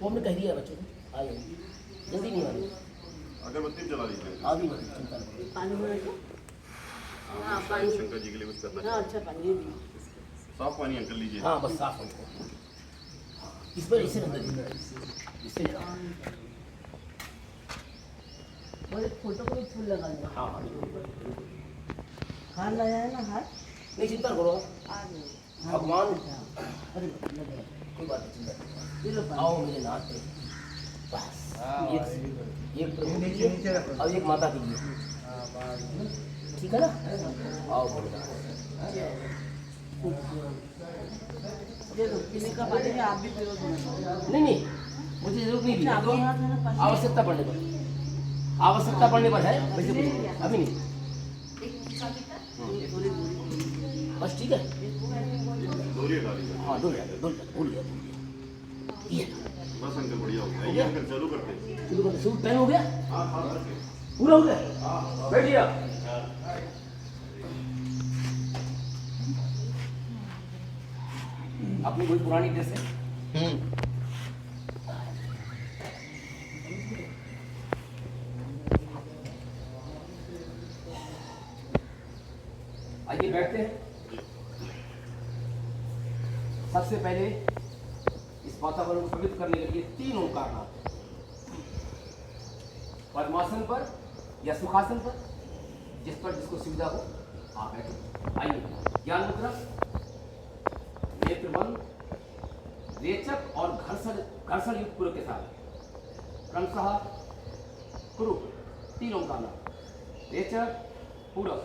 वो हमने कह दिया बच्चों को आ जाएंगे, जल्दी नहीं आनी। अगरबत्ती जला दीजिए। आगे बढ़ चिंता नहीं। पानी में रखो। हाँ शायद पानी। शंकर जी के लिए कुछ करना हाँ अच्छा पानी है। साफ पानी अंकल लीजिए। हाँ बस साफ हमको। इस पर इसे अंदर इससे और एक फोटो को भी फूल लगा दो। हाँ हाँ हार लगाया ना हार? नहीं चिंता करो आ गए। भगवान अरे लगे। कोई बात नहीं चिंता नहीं। ये लो पानी। आओ मेरे नाथ पे बस एक प्रभु कीजिए और एक माता कीजिए, ठीक है ना? आओ भगवान ये लो पीने का पानी है, आप भी पियो थोड़ा। नहीं नहीं मुझे जरूरत नहीं अच्छा, आपके थी, हाथ में ना पानी। आवश्यकता पड़ने पर है वैसे कुछ अभी नहीं बस ठीक है। दोरिए डालिए। हाँ डोल गया ये बस अंकल बढ़िया हो गया। ये अंकल चालू करते हैं। शुरू करते शुरू टाइम हो गया हाँ हाँ करके। पूरा हो गया बैठिए आप। अपनी कोई पुरानी ड्रेस है? आइए बैठते हैं। सबसे पहले इस वातावरण को पवित्र करने के लिए 3 ओंकार नाम पद्मासन पर या सुखासन पर, जिस पर जिसको सुविधा हो आप बैठो। आइए ज्ञान मुद्रा, नेत्र बंद, रेचक और घर्षण युक्त कुरु के साथ क्रमशः कुरु 3 ओंकार नाम रेचक पूरक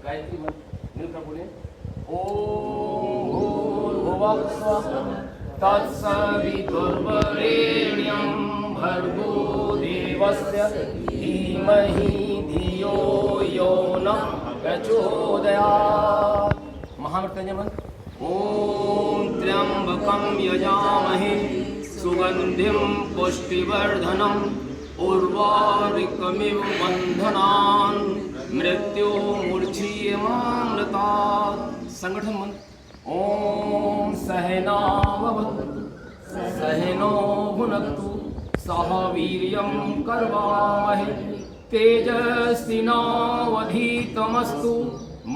गायत्री मंत्र मिलकर बोले ओम भूर्भुवः स्वः तत्सवितुर्वरेण्यं भर्गो देवस्य धीमहि धियो यो नः प्रचोदयात्। महामृत्युंजय मंत्र ओम त्र्यंबकं यजामहे सुगंधिं पुष्टिवर्धनम् उर्वारुकमिव बंधनान् मृत्यो मूर्छियमामृतात्। संगठन मंत्र ओम सहनाववतु सहनो भुनक्तु सह वीर्यं करवावहै तेजस्विनावधीतमस्तु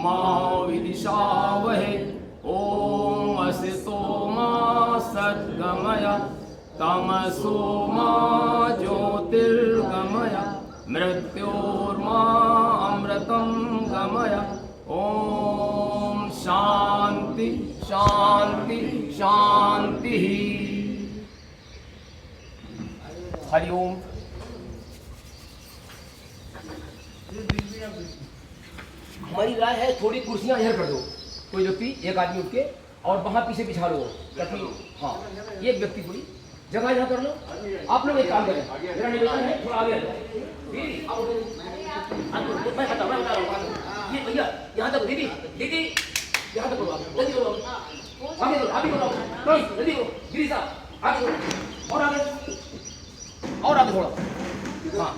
मा विद्विषावहै। ओम असतो मा सद्गमय तमसो मा ज्योतिर्गमय मृत्योर्मा अमृतं गमय। ओम शांति शांति शांति। हरि ओम। हमारी राय है थोड़ी कुर्सियां इधर कर दो, कोई व्यक्ति एक आदमी उठ के और वहां पीछे बिछा लो ताकि हाँ एक व्यक्ति कोई जगह यहाँ कर लो। आप लोग एक काम करें, मेरा निवेदन है थोड़ा आगे आ जाओ। दीदी आओ, मैं बता रहा हूँ ये भैया यहाँ तक। दीदी दीदी यहाँ तक करो, आप जल्दी करो, आगे करो, आगे करो, जल्दी करो। गिरी साहब आगे करो, और आगे थोड़ा। हाँ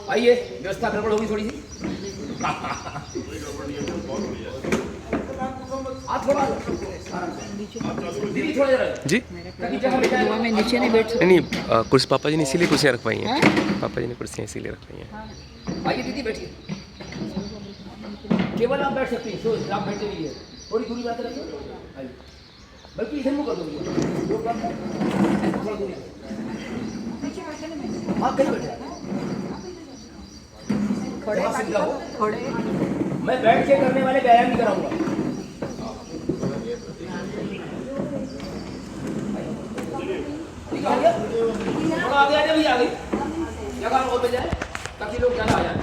आइए, व्यवस्था गड़बड़ होगी थोड़ी सी। जी मैं नीचे नहीं बैठ नहीं कुर्सी पापा जी ने इसीलिए कुर्सियाँ रखवाई हैं। पापा जी ने कुर्सियाँ इसीलिए रखवाई हैं। आइए दीदी बैठिए, केवल आप बैठ सकती हैं, आप बैठे नहीं है, थोड़ी दूरी बात रखिए। बल्कि इधर मुँह कर दो, थोड़ा दूरी हाँ कहीं बैठे जहाँ सुविधा हो। थोड़े मैं बैठ के करने वाले व्यायाम भी कराऊंगा। ठीक है, हो गया? थोड़ा आगे आ जाए भैया, आगे जगह और मिल जाए ताकि लोग ज़्यादा आ जाए।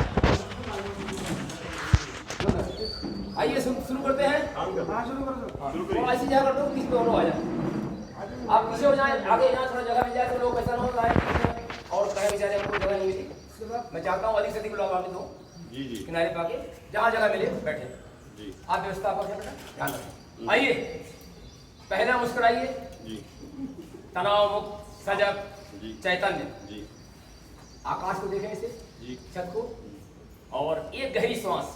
आइए शुरू करते हैं। और ऐसी जगह कर दो किसी पे और आ जाए। आप पीछे हो जाए, आगे जहाँ थोड़ा जगह मिल जाए तो लोग ऐसा ना हो और कहे बेचारे हमको जगह नहीं मिली। मैं चाहता हूँ अधिक से अधिक लोग आगे दो जी जी किनारे पे आके जहाँ जगह मिले बैठे। जी आप व्यवस्थापक हैं बेटा, ध्यान रखें। आइए पहला मुस्कुराइए, जी तनाव मुक्त, सजग, जी चैतन्य। जी आकाश को देखें इसे, जी छत को, और एक गहरी सांस,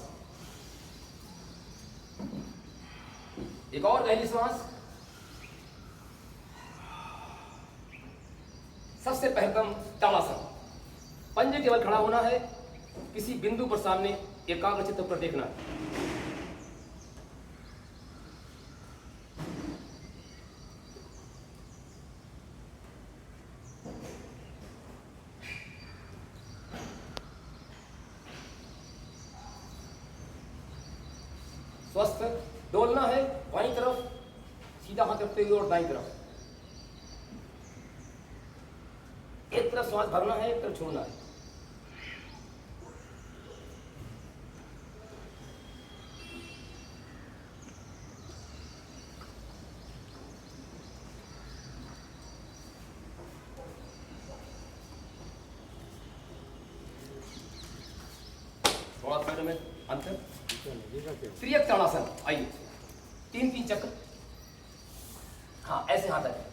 एक और गहरी सांस। सबसे पहलकम ताड़ासन, पंजे केवल खड़ा होना है, किसी बिंदु पर सामने एकाग्र चित्त पर देखना है। स्वस्थ डोलना है, बाईं तरफ सीधा हाथ रखते हुए और दाईं तरफ। एक तरफ श्वास भरना है, एक तरफ छोड़ना है। थोड़ा पैरों में अंतर। त्रियक ताड़ासन, आइए 3-3 चक्र। हाँ ऐसे हाथ रखें,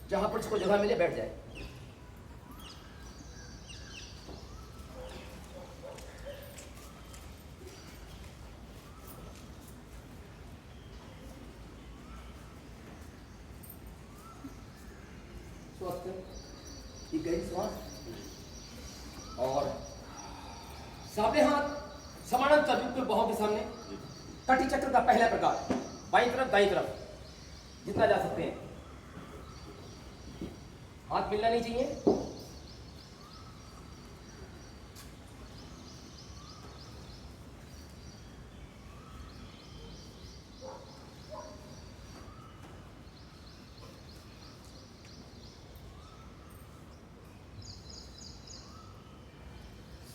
जहां पर इसको जगह मिले बैठ जाए। स्वस्थ, एक गहरी सांस, और सामने हाथ समानांतर बिल्कुल बाहों के सामने। कटी चक्र का पहला प्रकार, बाईं तरफ दाईं तरफ जितना जा सकते हैं। हाथ मिलना नहीं चाहिए।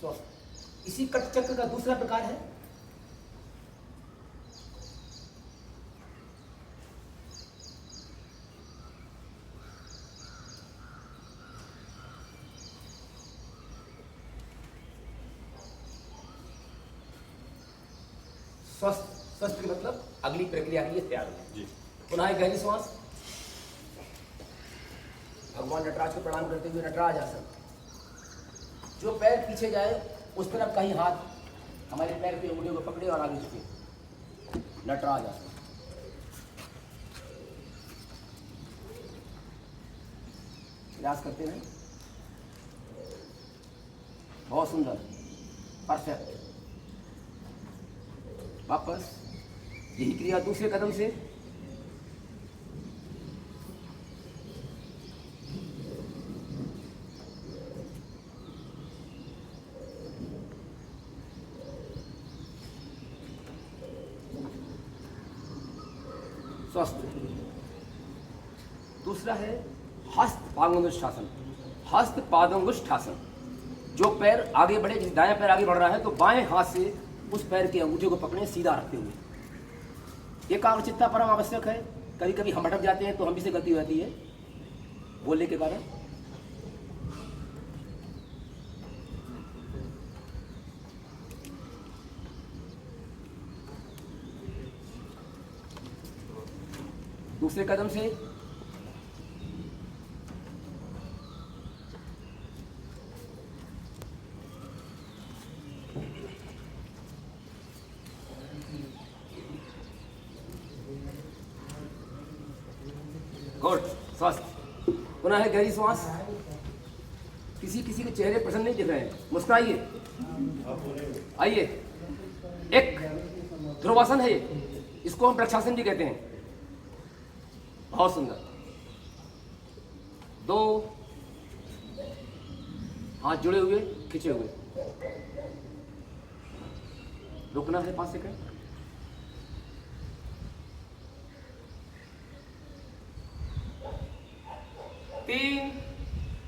स्वस्थ। इसी कट चक्र का दूसरा प्रकार है स्वस्थ। स्वस्थ के मतलब अगली प्रक्रिया के लिए तैयार है। जी पुनः एक गहरी सांस। भगवान नटराज को प्रणाम करते हुए नटराज आसन। जो पैर पीछे जाए उस तरफ का ही हाथ हमारे पैर के अंगूठे को पकड़े और आगे झुके। नटराज आसन। प्रयास करते हैं। बहुत सुंदर, परफेक्ट। वापस यही क्रिया दूसरे कदम से। स्वस्थ। दूसरा है हस्त पादोंगुष्ठासन। हस्त पादोंगुष्ठासन, जो पैर आगे बढ़े, जिस दायां पैर आगे बढ़ रहा है तो बाएं हाथ से उस पैर के अंगूठे को पकड़े सीधा रखते हुए। एकाग्रचित्ता परम आवश्यक है। कभी कभी हम भटक जाते हैं तो हम भी से गलती हो जाती है बोलने के कारण। दूसरे कदम से गुड, स्वस्थ। पुनः है गहरी सांस। किसी किसी के चेहरे प्रसन्न नहीं दिख रहे हैं, मुस्कुराइए। आइए, एक ध्रुवासन है ये, इसको हम प्रक्षासन भी कहते हैं। बहुत सुंदर। 2 हाथ जुड़े हुए, खिंचे हुए। रुकना है 5 सेकंड। तीन,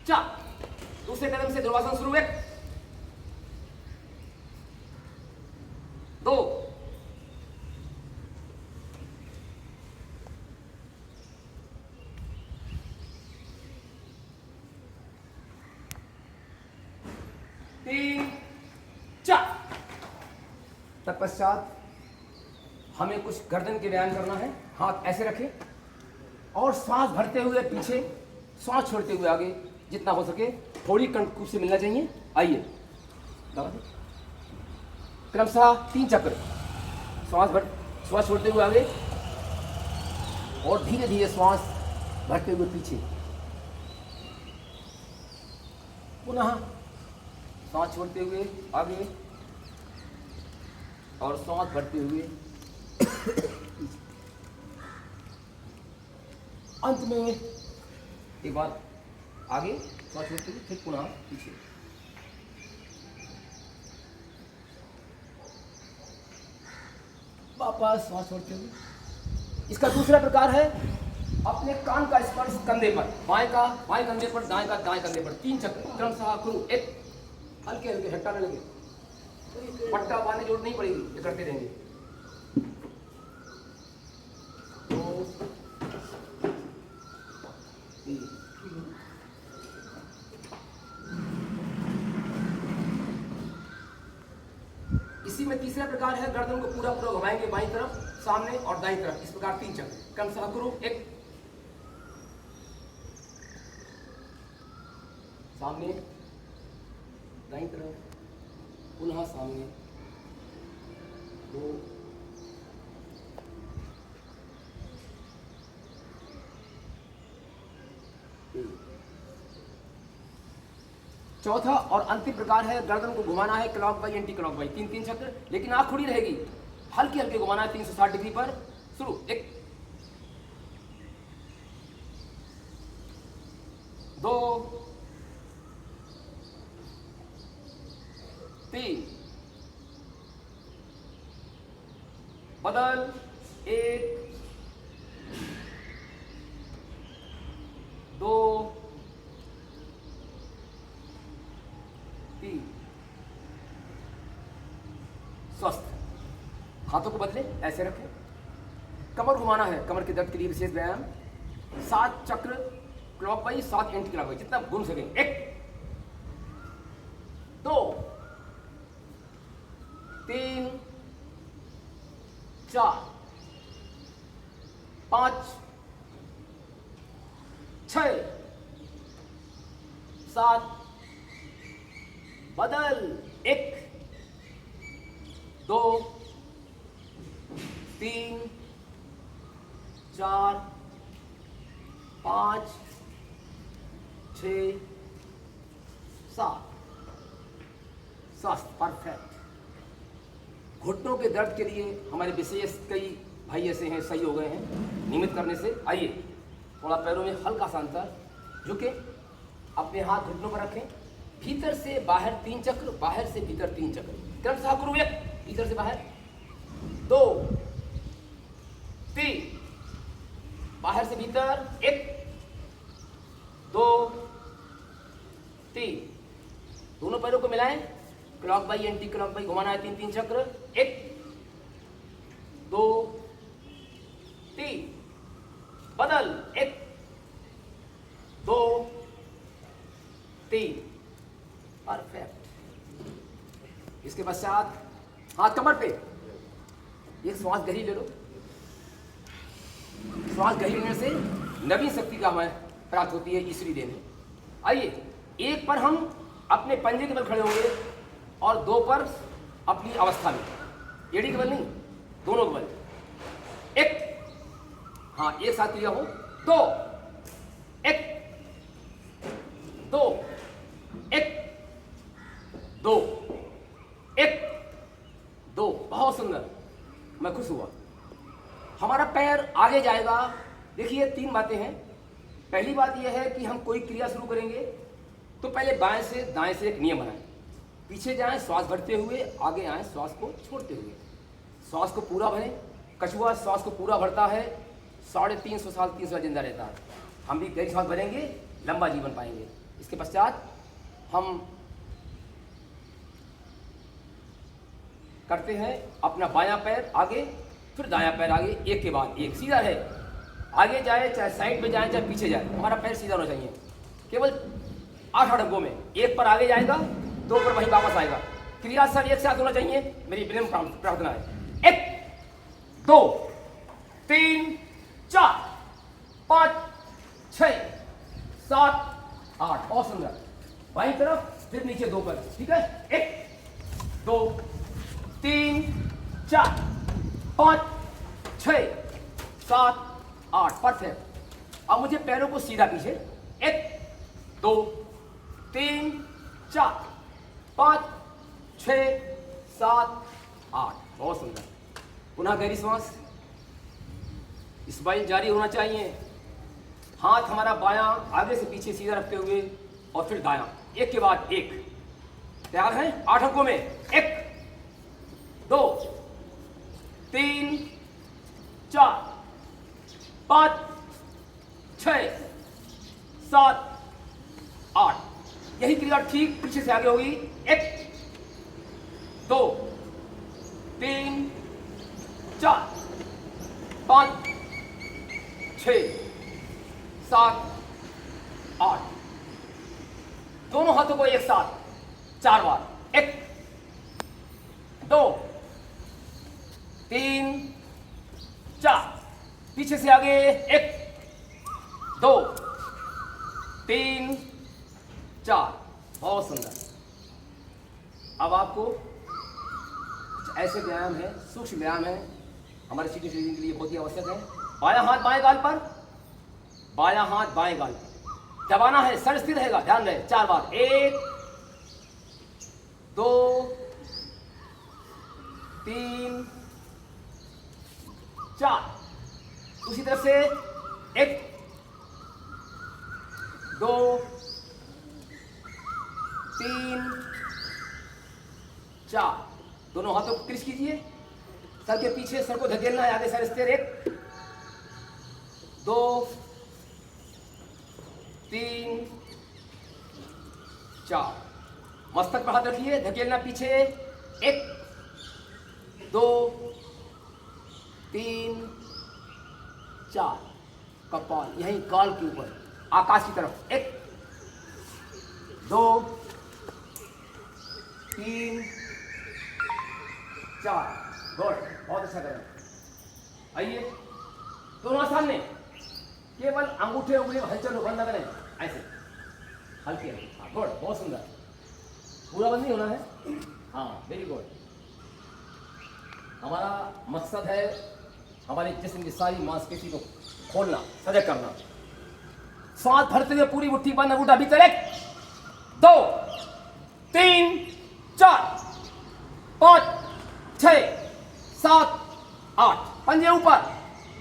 चार। दूसरे कदम से ध्रुवासन शुरू। 1 2 3 4। तत्पश्चात हमें कुछ गर्दन के व्यायाम करना है। हाथ ऐसे रखें और सांस भरते हुए पीछे, सांस छोड़ते हुए आगे, जितना हो सके। थोड़ी कंकु से मिलना चाहिए। आइए, क्रमशः 3 चक्र। श्वास छोड़ते हुए आगे और धीरे धीरे श्वास भरते हुए पीछे। पुनः सांस छोड़ते हुए आगे और सांस भरते हुए पीछे। अंत में एक बार आगे सांस छोड़ते हुए फिर पुनः पीछे। वापस सांस छोड़ते हुए। इसका दूसरा प्रकार है अपने कान का स्पर्श कंधे पर, बाएं कंधे पर, दाएं कंधे पर। 3 चक्र क्रमशः करो। 1 हल्के हल्के, झटका न लगे, पट्टा बांधने की जरूरत नहीं पड़ेगी, ये करते रहेंगे। 2 3। इसी में तीसरा प्रकार है, गर्दन को पूरा घुमाएंगे बाईं तरफ, सामने और दाईं तरफ। इस प्रकार 3 चक्र क्रमशः करो। 1 सामने, दाईं तरफ, पुनः सामने। 2 3। चौथा और अंतिम प्रकार है, गर्दन को घुमाना है clock wise, anti clock wise. 3 चक्र, लेकिन आंख खुली रहेगी। हल्के हल्के घुमाना है 360 डिग्री पर। शुरू। 1 2 3। बदल। 1 2 3। स्वस्थ। हाथों को बदले, ऐसे रखें। कमर घुमाना है, कमर के दर्द के लिए विशेष व्यायाम। 7 चक्र क्लॉकवाइज, 7 एंटी क्लॉकवाइज, जितना घूम सकें। 1 2 3 4 5 6 7। बदल। 1 2 3 4 5 6 7। स्वास्थ्य परफेक्ट। घुटनों के दर्द के लिए हमारे विशेष कई भाई ऐसे हैं, सही हो गए हैं नियमित करने से। आइए, थोड़ा पैरों में हल्का सा अंतर, झुके, अपने हाथ घुटनों पर रखें। भीतर से बाहर 3 चक्र, बाहर से भीतर 3 चक्र क्रमशः करो। 1 भीतर से बाहर, 2 3 बाहर से भीतर, 1 2 3। दोनों पैरों को मिलाएं, clock by anti clock by घुमाना है 3 चक्र। 1 2 3। बदल। 1 2 3। परफेक्ट। इसके पश्चात हाथ कमर पे, एक श्वास गहरी ले लो। श्वास गहरी लेने से नवीन शक्ति का हमें प्राप्त होती है, ईश्वरी देन है। आइए, एक पर हम अपने पंजे के बल खड़े होंगे और 2 पर अपनी अवस्था में, एड़ी के बल नहीं, दोनों के बल। 1 हाँ, एक साथ लिया हो। 2 1 2 1 2 1 2। बहुत सुंदर, मैं खुश हुआ। हमारा पैर आगे जाएगा। देखिए, 3 बातें हैं। पहली बात यह है कि हम कोई क्रिया शुरू करेंगे तो पहले बाएं से दाएं से एक नियम बनाएं। पीछे जाएं श्वास भरते हुए, आगे आएं श्वास को छोड़ते हुए। श्वास को पूरा भरें। कछुआ श्वास को पूरा भरता है, 350 साल 300 साल जिंदा रहता है। हम भी गहरी श्वास भरेंगे, लंबा जीवन पाएंगे। इसके पश्चात हम करते हैं अपना बायां पैर आगे, फिर दायां पैर आगे, एक के बाद एक, सीधा है। आगे जाए चाहे साइड में जाए चाहे पीछे जाए, हमारा पैर सीधा होना चाहिए। केवल 8 अंगों में, एक पर आगे जाएगा, 2 पर वहीं वापस आएगा। क्रिया सर एक साथ होना चाहिए, मेरी विनम्र प्रार्थना है। 1 2 3 4 5 6 7 8, और सुंदर। बाईं तरफ फिर नीचे 2 पर, ठीक है। 1 2 3 4 5 6 7 8, परफेक्ट। अब मुझे पैरों को सीधा पीछे, 1 2 3 4 5 6 7 8, बहुत सुंदर। पुनः गहरी श्वास, स्माइल जारी होना चाहिए। हाथ हमारा बायां आगे से पीछे सीधा रखते हुए, और फिर दायां, एक के बाद एक। तैयार हैं? 8 अंकों में, 1 2 3 4 5 6 7 8। यही क्रिया ठीक पीछे से आगे होगी। 1 2 3 4 5 6 7 8। दोनों हाथों को एक साथ 4 बार। 1 2 3 4, पीछे से आगे, 1 2 3 4, बहुत सुंदर। अब आपको कुछ ऐसे व्यायाम है, सूक्ष्म व्यायाम है, हमारे सीनियर सिटीजन के लिए बहुत ही आवश्यक है। बायां हाथ बाएं गाल पर, बायां हाथ बाएं गाल पर दबाना है, सर स्थिर रहेगा, ध्यान रहे। 4 बार। 1 2 3 4, उसी तरफ से 1 2 3 4। दोनों हाथों को क्रिश कीजिए, सर के पीछे, सर को धकेलना है, आगे सर स्थिर। 1 2 3 4, मस्तक पर हाथ रखिए, धकेलना पीछे। 1 2 3 4, कपाल यहीं गाल के ऊपर, आकाश की तरफ। 1 2 3 4, गुड, बहुत अच्छा करें। आइए, दोनों सामने, केवल अंगूठे उंगली हलचल बंद न करें, ऐसे हल्के। हाँ, गुड, बहुत सुंदर। पूरा बंद नहीं होना है। हाँ, वेरी गुड। हमारा मकसद है हमारे जिस्म की सारी मांसपेशी को खोलना, सजग करना। सांस भरते हुए पूरी मुट्ठी बंद, अंगूठा भीतर। 1 2 3 4 5 6 7 8, पंजे ऊपर,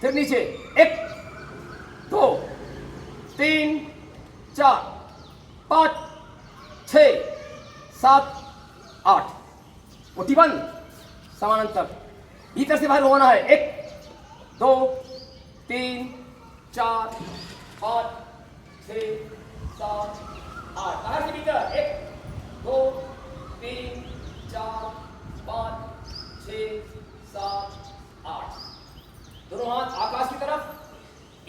फिर नीचे। 1 2 3 4 5 6 7 8, मुट्ठी बंद, समानांतर, भीतर से बाहर होना है। 1 2 3 4 5 6 7 8, बाहर से भीतर। 1 2 3 4 5 6 7 8। दोनों हाथ आकाश की तरफ,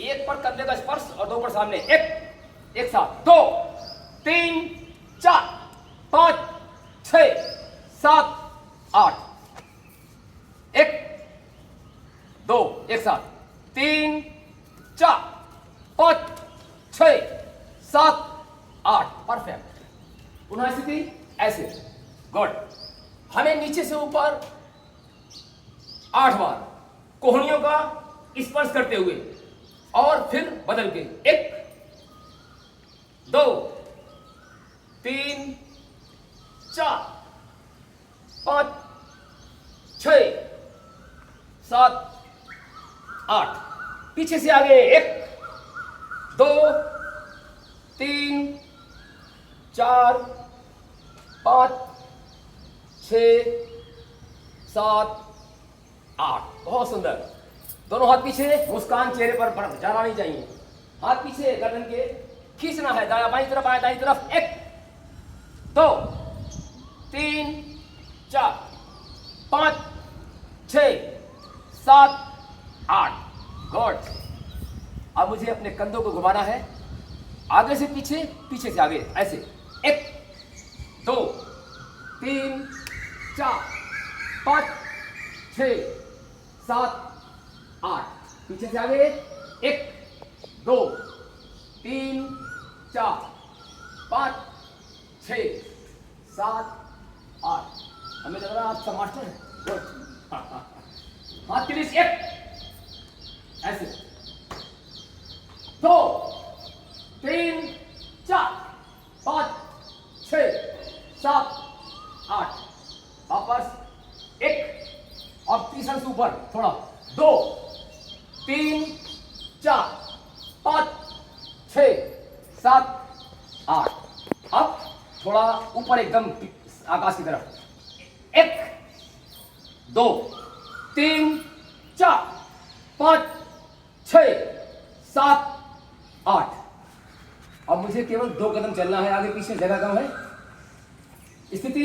एक पर कंधे का स्पर्श और 2 पर सामने। 1 एक साथ। 2 3 4 5 6 7 8। 1 2 एक साथ। 3 4 5 6 7 8, परफेक्ट। पुनः स्थिति ऐसे, गुड। हमें नीचे से ऊपर 8 बार कोहनियों का स्पर्श करते हुए, और फिर बदल के। 1 2 3 4 5 6 7 8, पीछे से आगे। 1 2 3 4 5 6 7 8। बहुत सुंदर। दोनों हाथ पीछे, मुस्कान चेहरे पर जाना नहीं चाहिए। हाथ पीछे गर्दन के खींचना है, दाया बाईं तरफ आया दाईं तरफ। 1 2 3 4 5 6 7 8। गुड। अब मुझे अपने कंधों को घुमाना है, आगे से पीछे, पीछे से आगे, ऐसे। 1 2 3 4 5 6 7 8। पीछे से आगे। 1 2 3 4 5 6 7 8। हमें लग रहा है आप सब मास्टर हैं। हाथ के लिए 1 ऐसे। 2 3 4 5 6 7 8। वापस 1 और तीसरा से ऊपर थोड़ा। 2 3 4 5 6 7 8। अब थोड़ा ऊपर एकदम आकाश की तरफ। 1 2 3 4 5 6 7 8। अब मुझे केवल 2 कदम चलना है, आगे पीछे जगह कम है। स्थिति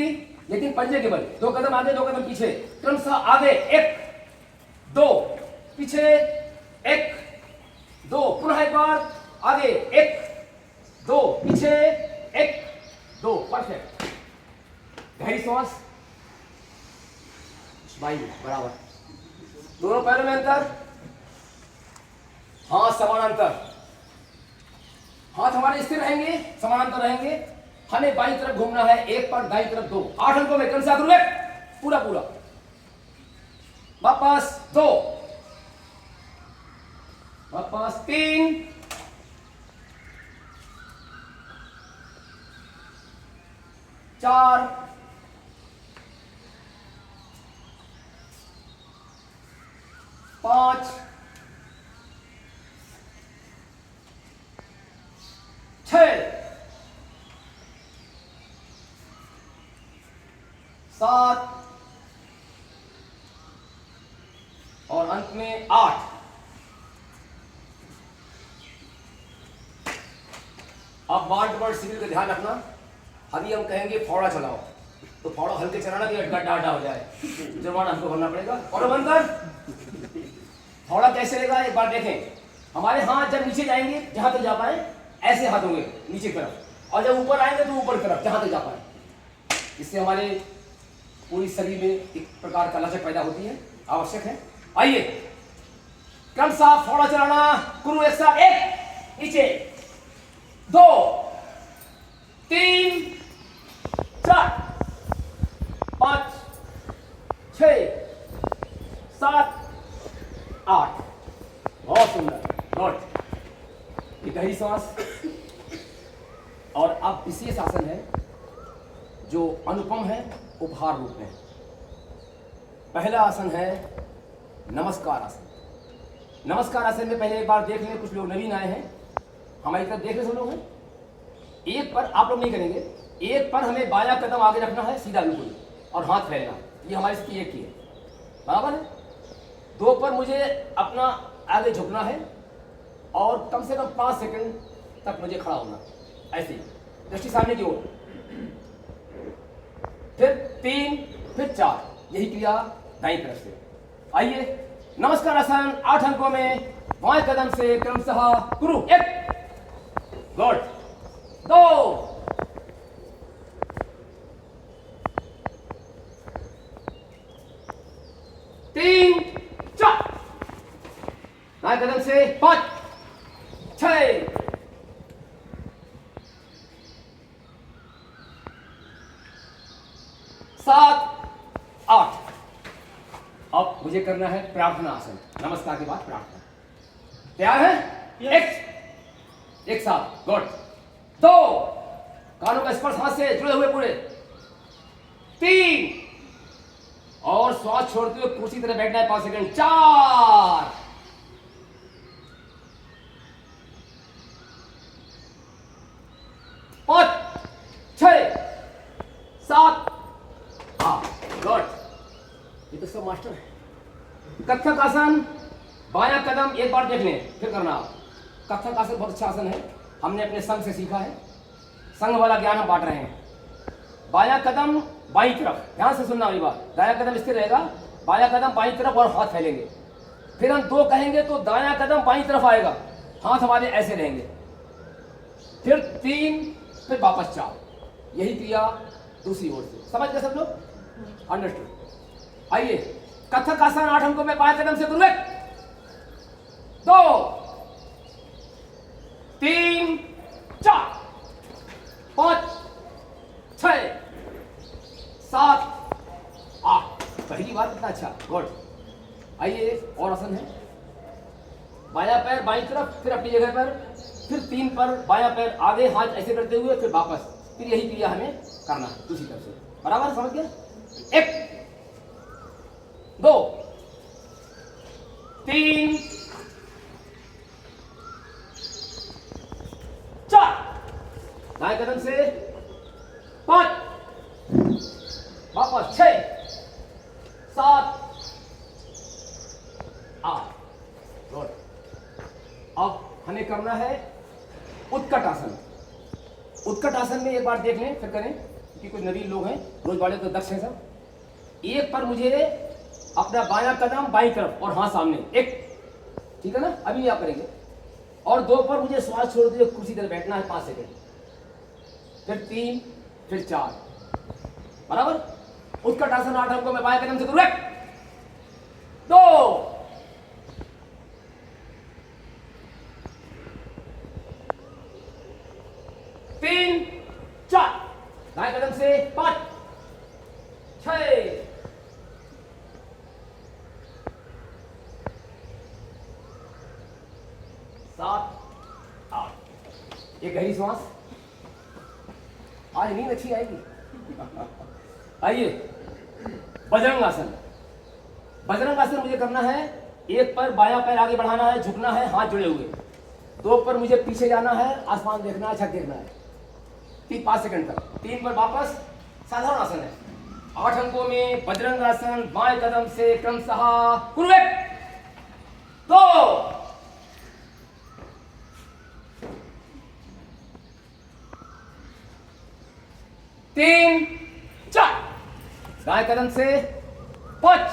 लेकिन पंजे केवल 2 कदम आगे 2 कदम पीछे, क्रमशः आगे। 1 2 पीछे 1 2, पुनः एक बार आगे। 1 2 पीछे 1 2। परफेक्ट। गहरी सांस, स्माइल बराबर। दोनों पैरों में अंतर, हाथ समानांतर। हाथ हमारे स्थिर रहेंगे, समानांतर रहेंगे। हमें बाईं तरफ घूमना है, 1 पर दाईं तरफ 2। 8 अंकों में क्रमशः करूं। 1 पूरा पूरा। वापस 2, वापस 3 4 5 6 7 और अंत में 8। अब वार्ड वर्ड सिविल का ध्यान रखना। अभी हम कहेंगे फौड़ा चलाओ, तो फौड़ा हल्के चलाना कि गड्ढा हो जाए, जुर्माना हमको भरना पड़ेगा। और बंदर फौड़ा कैसे लेगा एक बार देखें। हमारे हाथ जब नीचे जाएंगे जहां तक जा पाए, ऐसे हाथ होंगे नीचे की तरफ, और जब ऊपर आएंगे तो ऊपर की तरफ जहां तक जा पाए। इससे हमारे पूरी शरीर में एक प्रकार का लचक पैदा होती है, आवश्यक है। आइए क्रमशः फौड़ा चलाना गुरु। एक साथ 1 नीचे 2 3 4 5 6 7 8। बहुत सुंदर। गुड। ये गहरी सांस। और अब विशेष आसन है जो अनुपम है उपहार रूप में। पहला आसन है नमस्कार आसन। नमस्कार आसन में पहले एक बार देख लें, कुछ लोग नवीन आए हैं, हमारी तरफ देख रहे सब लोग हैं। 1 पर आप लोग नहीं करेंगे, 1 पर हमें बायां कदम आगे रखना है सीधा बिल्कुल, और हाथ फैलना। ये हमारी स्थिति 1 की है, बराबर है। 2 पर मुझे अपना आगे झुकना है और कम से कम 5 सेकंड तक मुझे खड़ा होना, ऐसे दृष्टि सामने की ओर। फिर 3, फिर 4, यही क्रिया दाईं तरफ से। आइए नमस्कार आसन 8 अंकों में बाएं कदम से क्रमशः गुरु। 1 गुड 2 3 4 दाएं कदम से 5 6 7 8। अब मुझे करना है प्रार्थना आसन। नमस्कार के बाद प्रार्थना। तैयार है? एक साथ। गुड 2 कानों का स्पर्श हाथ से जुड़े हुए पूरे। 3 और श्वास छोड़ते हुए कुर्सी तरह बैठना है 5 सेकंड। 4 5 सब मास्टर है। कथक आसन, बायां कदम एक बार देख लें फिर करना आप। कथक आसन बहुत अच्छा आसन है, हमने अपने संघ से सीखा है, संघ वाला ज्ञान हम बांट रहे हैं। बायां कदम बाईं तरफ, ध्यान से सुनना मेरी बात। दायां कदम स्थिर रहेगा, बायां कदम बाईं तरफ और हाथ फैलेंगे। फिर हम 2 कहेंगे तो दायां कदम बाईं तरफ आएगा, हाथ हमारे ऐसे रहेंगे। फिर 3, फिर वापस 4। यही क्रिया दूसरी ओर से। समझ गए सब लोग? अंडरस्टूड। आइए, कथक आसन 8 अंकों में बाएं कदम से गुरु 1 2 3 4 5 6 7 8। पहली बार कितना अच्छा, गुड। आइए, और आसन है। बायां पैर बाईं तरफ, फिर अपनी जगह पर, फिर 3 पर बायां पैर आगे, हाथ ऐसे करते हुए, फिर वापस। फिर यही क्रिया हमें करना है दूसरी तरफ से। बराबर समझ गए? 1 2 3 4। दाएं कदम से 5 वापस 6 7 8। गुड। अब हमें करना है उत्कट आसन। उत्कट आसन में एक बार देख लें फिर करें, क्योंकि कुछ नवीन लोग हैं, रोज वाले तो दक्ष हैं सब। 1 पर मुझे अपना बायां कदम बाईं तरफ और हाथ सामने, 1, ठीक है ना? अभी आप करेंगे। और 2 पर मुझे श्वास छोड़ दीजिए, कुर्सी पर बैठना है 5 सेकंड, फिर 3, फिर 4। बराबर? उत्कट आसन 8 अंकों में बाएं कदम से करूँ 1 2 3 4। दाएं कदम से 5 6 7 8। एक गहरी श्वास। आज नींद अच्छी आएगी। आइए, बजरंग आसन। बजरंग आसन मुझे करना है, 1 पर बायां पैर आगे बढ़ाना है, झुकना है, हाथ जुड़े हुए। 2 पर मुझे पीछे जाना है, आसमान देखना है, छत देखना है, 5 सेकंड तक। 3 पर वापस। साधारण आसन है। 8 अंकों में बजरंग आसन बाएं कदम से क्रमशः गुरु 1 2 3 4। दाएं कदम से 5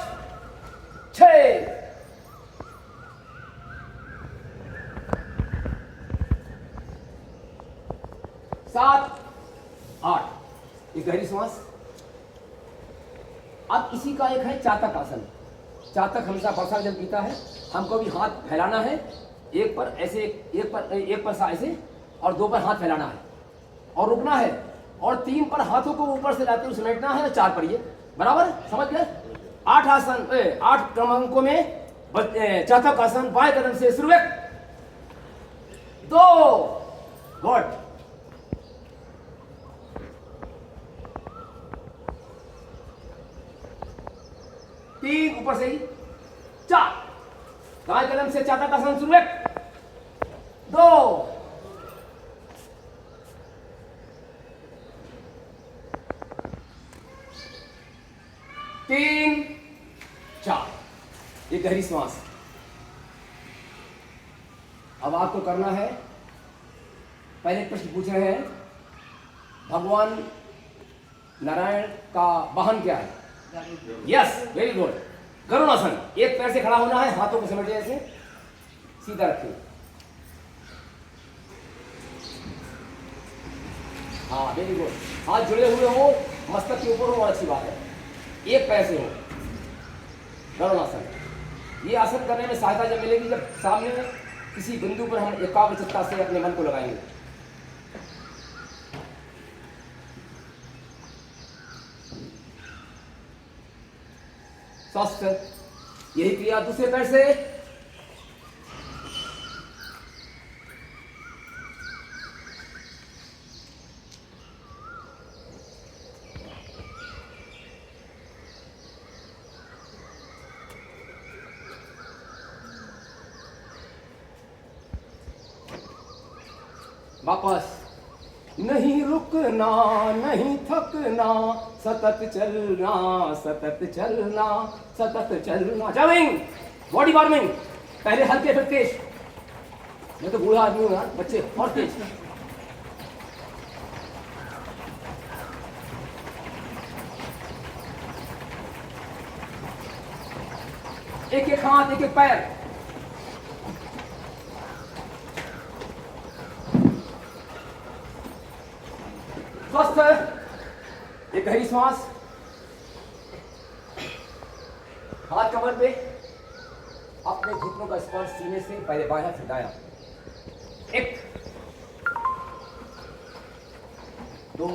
6 7 8। एक गहरी सांस। अब इसी का एक है चातक आसन। चातक हमेशा वर्षा जल पीता है, हमको भी हाथ फैलाना है, 1 पर ऐसे, 1 पर ऐसे, और 2 पर हाथ फैलाना है और रुकना है, और 3 पर हाथों को ऊपर से लाते हुए समेटना है, और 4 पर ये। बराबर समझ गए? 8 आसन 8 क्रमांकों में चातक आसन बाएं कदम से शुरू 1 2 गुड 3 ऊपर से ही 4। दाएं कदम से चातक आसन शुरू 1 2 3 4। एक गहरी श्वास। अब आपको करना है, पहले प्रश्न पूछ रहे हैं, भगवान नारायण का वाहन क्या है? Yes, very good. गरुड़ासन। 1 पैर से खड़ा होना है, हाथों को समेटे ऐसे, सीधा रखिए। हाँ, वेरी गुड। हाथ जुड़े हुए हो, मस्तक के ऊपर हो, और अच्छी बात है। 1 पैर से हो। गरुड़ासन। ये आसन करने में सहायता जब मिलेगी जब सामने किसी बिंदु पर हम एकाग्रचित्ता से अपने मन को लगाएंगे। स्वस्थ। यही क्रिया दूसरे पैर से। वापस नहीं रुकना नहीं थकना, सतत चलना सतत चलना सतत चलना। जॉगिंग, बॉडी वार्मिंग, पहले हल्के फिर तेज। मैं तो बूढ़ा आदमी हूँ यार, बच्चे और तेज। एक एक हाथ एक एक पैर। स्वस्थ, एक गहरी श्वास, हाथ कमर पे, अपने घुटनों का स्पर्श सीने से, पहले बायां फिर दायां। 1 2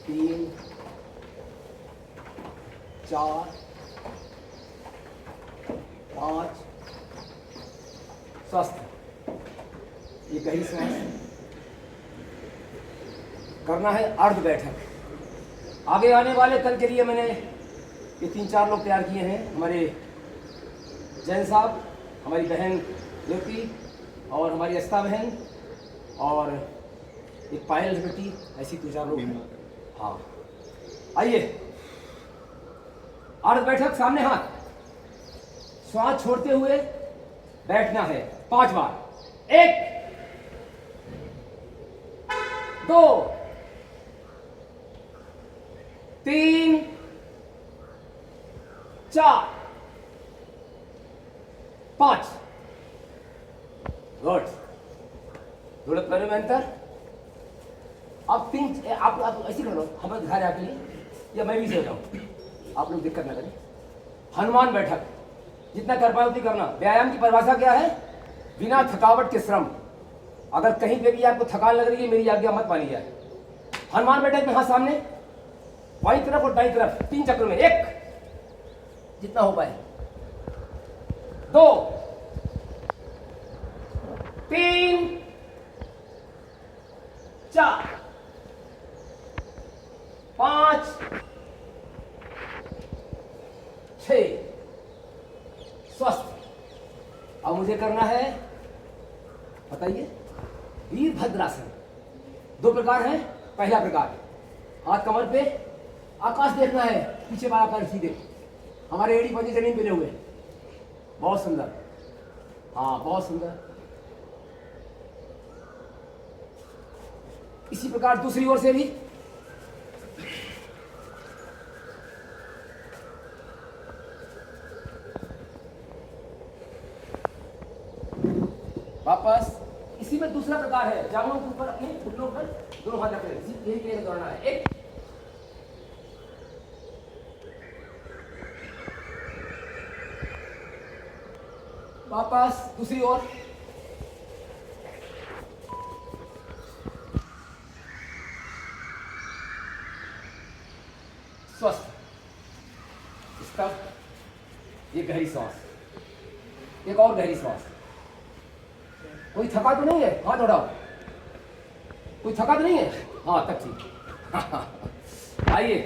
3 4 5। स्वस्थ, ये गहरी सांस करना है। अर्ध बैठक। आगे आने वाले कल के लिए मैंने ये 3-4 लोग तैयार किए हैं। हमारे जैन साहब, हमारी बहन ज्योति और हमारी अस्ता बहन और एक पायल बेटी, ऐसी 2-4 लोग हैं। हाँ, आइए। अर्ध बैठक, सामने हाथ, श्वास छोड़ते हुए बैठना है 5 बार। 1 2 3 4 5। गुड। जरूरत पड़ने में अंतर। अब 3 आप ऐसे करो, हम दिखा रहे आपके लिए, या मैं भी सो जाऊं, आप लोग दिक्कत ना करें। हनुमान बैठक, जितना कर पाए उतनी करना। व्यायाम की परिभाषा क्या है? बिना थकावट के श्रम। अगर कहीं पे भी आपको थकान लग रही है, मेरी आज्ञा मत मानी जाए। हनुमान बैठक में हाथ सामने, बाईं तरफ और दाईं तरफ, 3 चक्रों में। 1 जितना हो पाए, 2 3 4 5 6। स्वस्थ। अब मुझे करना है, बताइए, वीरभद्रासन। 2 प्रकार है। पहला प्रकार, हाथ कमर पे, आकाश देखना है, पीछे वाला पैर सीधे, हमारे एड़ी पंजे जमीन पे ले हुए। बहुत सुंदर, हाँ बहुत सुंदर। इसी प्रकार दूसरी ओर से भी। वापस इसी में दूसरा प्रकार है। जांघों के ऊपर, अपने घुटनों पर दोनों हाथ रख रहे, यही के दौड़ना है। 1 वापस दूसरी ओर। स्वस्थ। तब ये गहरी सांस, एक और गहरी सांस। कोई थका तो नहीं है? हाथ उठाओ। कोई थका तो नहीं है? हाँ, तब ठीक। आइए,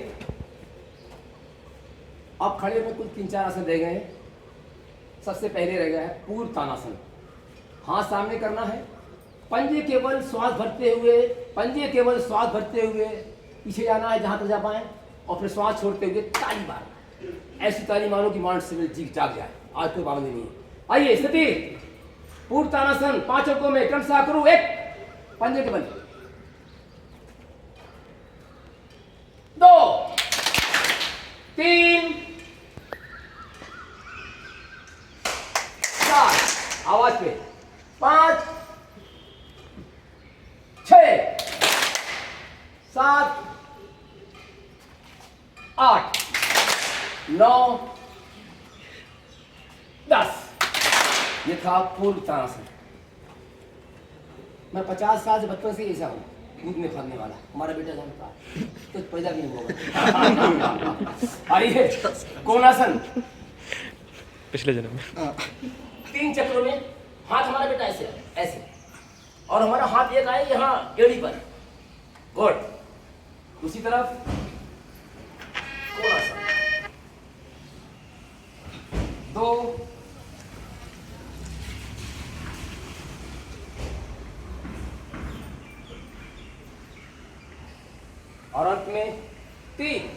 अब खड़े में कुल 3-4 आसन रह गए हैं। सबसे पहले रह गया है पूर्व तानासन। हाथ सामने करना है, पंजे केवल श्वास भरते हुए, पंजे केवल श्वास भरते हुए पीछे जाना है जहां तक जा पाए, और फिर श्वास छोड़ते हुए ताली मार। ऐसी ताली मारो कि मानस से जीव जाग जाए। आज कोई पाबंदी नहीं है। आइए, स्थिति पूर्व तानासन 5 अंकों में क्रमशः करूं। 1 पंजे केवल, 2 3 4, आवाज पे, 5 6 7 8 9 10। ये था पूर्व तानासन। मैं 50 साल से बचपन से ऐसा हूँ, कूदने फादने वाला। हमारा बेटा जानता कुछ पैदा भी नहीं होगा। आइए, कोणासन। पिछले जन्म में 3 चक्रों में हाथ हमारा बेटा ऐसे ऐसे, और हमारा हाथ एक आए यहाँ एड़ी पर। गुड। दूसरी तरफ कोणासन। 2 और अंत में 3।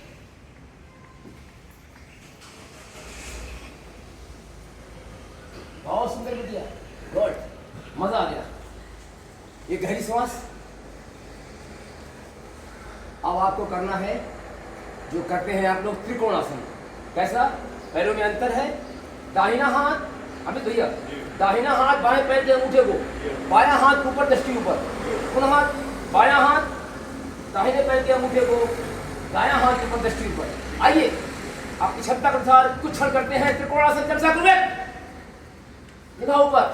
बहुत सुंदर बिटिया, गुड, मजा आ गया। ये गहरी सांस। अब आपको करना है जो करते हैं आप लोग, त्रिकोणासन। कैसा? पैरों में अंतर है, दाहिना हाथ, अमित भैया, दाहिना हाथ बाएं पैर के अंगूठे को, बायां हाथ ऊपर, दृष्टि ऊपर, पुनः बायां हाथ दाहिने पैर के अंगूठे को, दायां हाथ ऊपर, दृष्टि ऊपर। आइए आपकी क्षमता के अनुसार कुछ क्षण करते हैं त्रिकोणासन। चर्चा करोगे? दिखाओ ऊपर,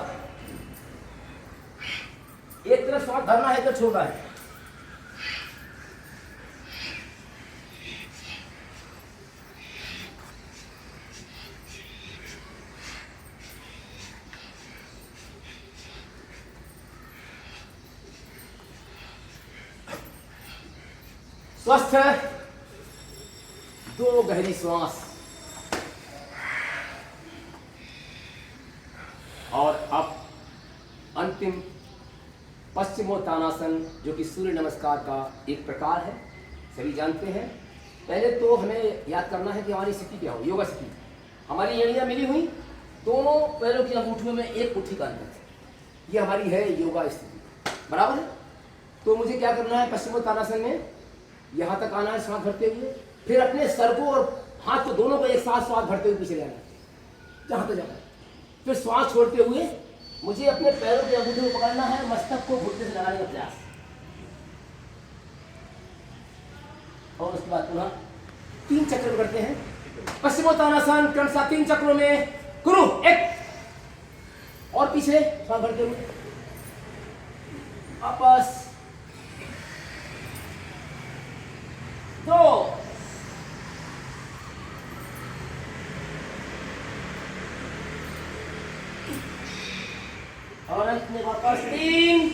एक तरफ सांस भरना है, तो छोटा है। स्वस्थ है। 2 गहरी सांस। और अब अंतिम पश्चिमोत्तानासन, जो कि सूर्य नमस्कार का एक प्रकार है, सभी जानते हैं। पहले तो हमें याद करना है कि हमारी स्थिति क्या हो, योगा स्थिति। हमारी एड़ियाँ मिली हुई, दोनों पैरों की अंगूठियों में एक मुट्ठी का अंतर है। ये हमारी है योगा स्थिति, बराबर है। तो मुझे क्या करना है? पश्चिमोत्तानासन में यहाँ तक आना है सांस भरते हुए, फिर अपने सर को और हाथ को दोनों को एक साथ सांस भरते हुए पीछे जाना है, जहाँ तक जाना है। फिर सांस छोड़ते हुए मुझे अपने पैरों के अंगूठे को पकड़ना है, मस्तक को घुटने से लगाने का प्रयास, और उसके बाद पुनः 3 चक्र करते हैं। पश्चिमोत्तानासन क्रमशः 3 चक्रों में करो। 1 और पीछे सांस भरते हुए वापस, 2 और अंत में वापस 3।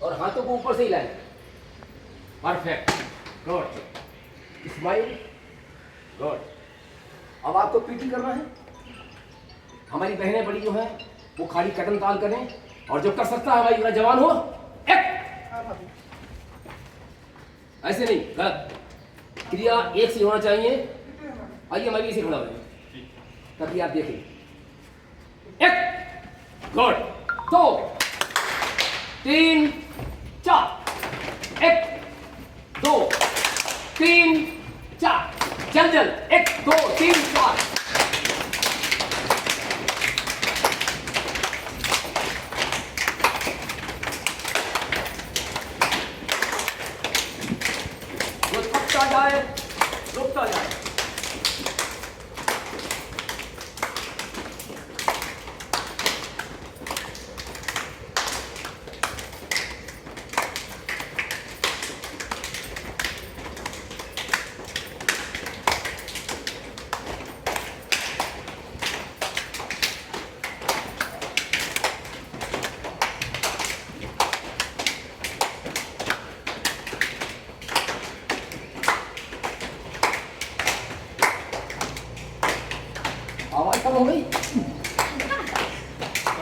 और हाथों को ऊपर से हिलाएं। Perfect, good, smile, good. अब आपको पीटी करना है। हमारी बहनें बड़ी जो हैं वो खाली कदम ताल करें, और जो कर सकता है हमारी जवान हो, एक, ऐसे नहीं, गलत क्रिया एक से होना चाहिए। आइए हमारी इसे खड़ा हो, तभी आप देखें। 1, गुड, 2, 3, 4, 1, 2, 3, 4, जल्द जल्द, 1, 2, 3, 4। वो थकता जाए, रुकता जाए। आवाज कम हो गई?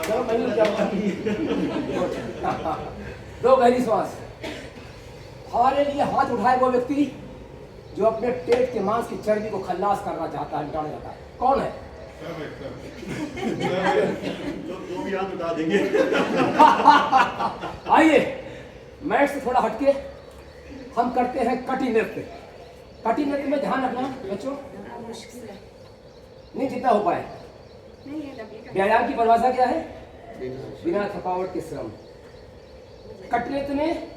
चलो मैं भी क्या 2 गहरी सांस। हमारे लिए हाथ उठाए वो व्यक्ति जो अपने पेट के मांस की चर्बी को खल्लास करना चाहता है, मिटाना चाहता है। कौन है? तो भी हाथ उठा देंगे। आइए मैट से थोड़ा हटके हम करते हैं कटी नृत्य। कटी नृत्य में ध्यान रखना बच्चों, मुश्किल है। नहीं जितना हो पाए। नहीं है लगेगा। व्यायाम की परिभाषा क्या है? बिना थकावट के श्रम। कटी नृत्य में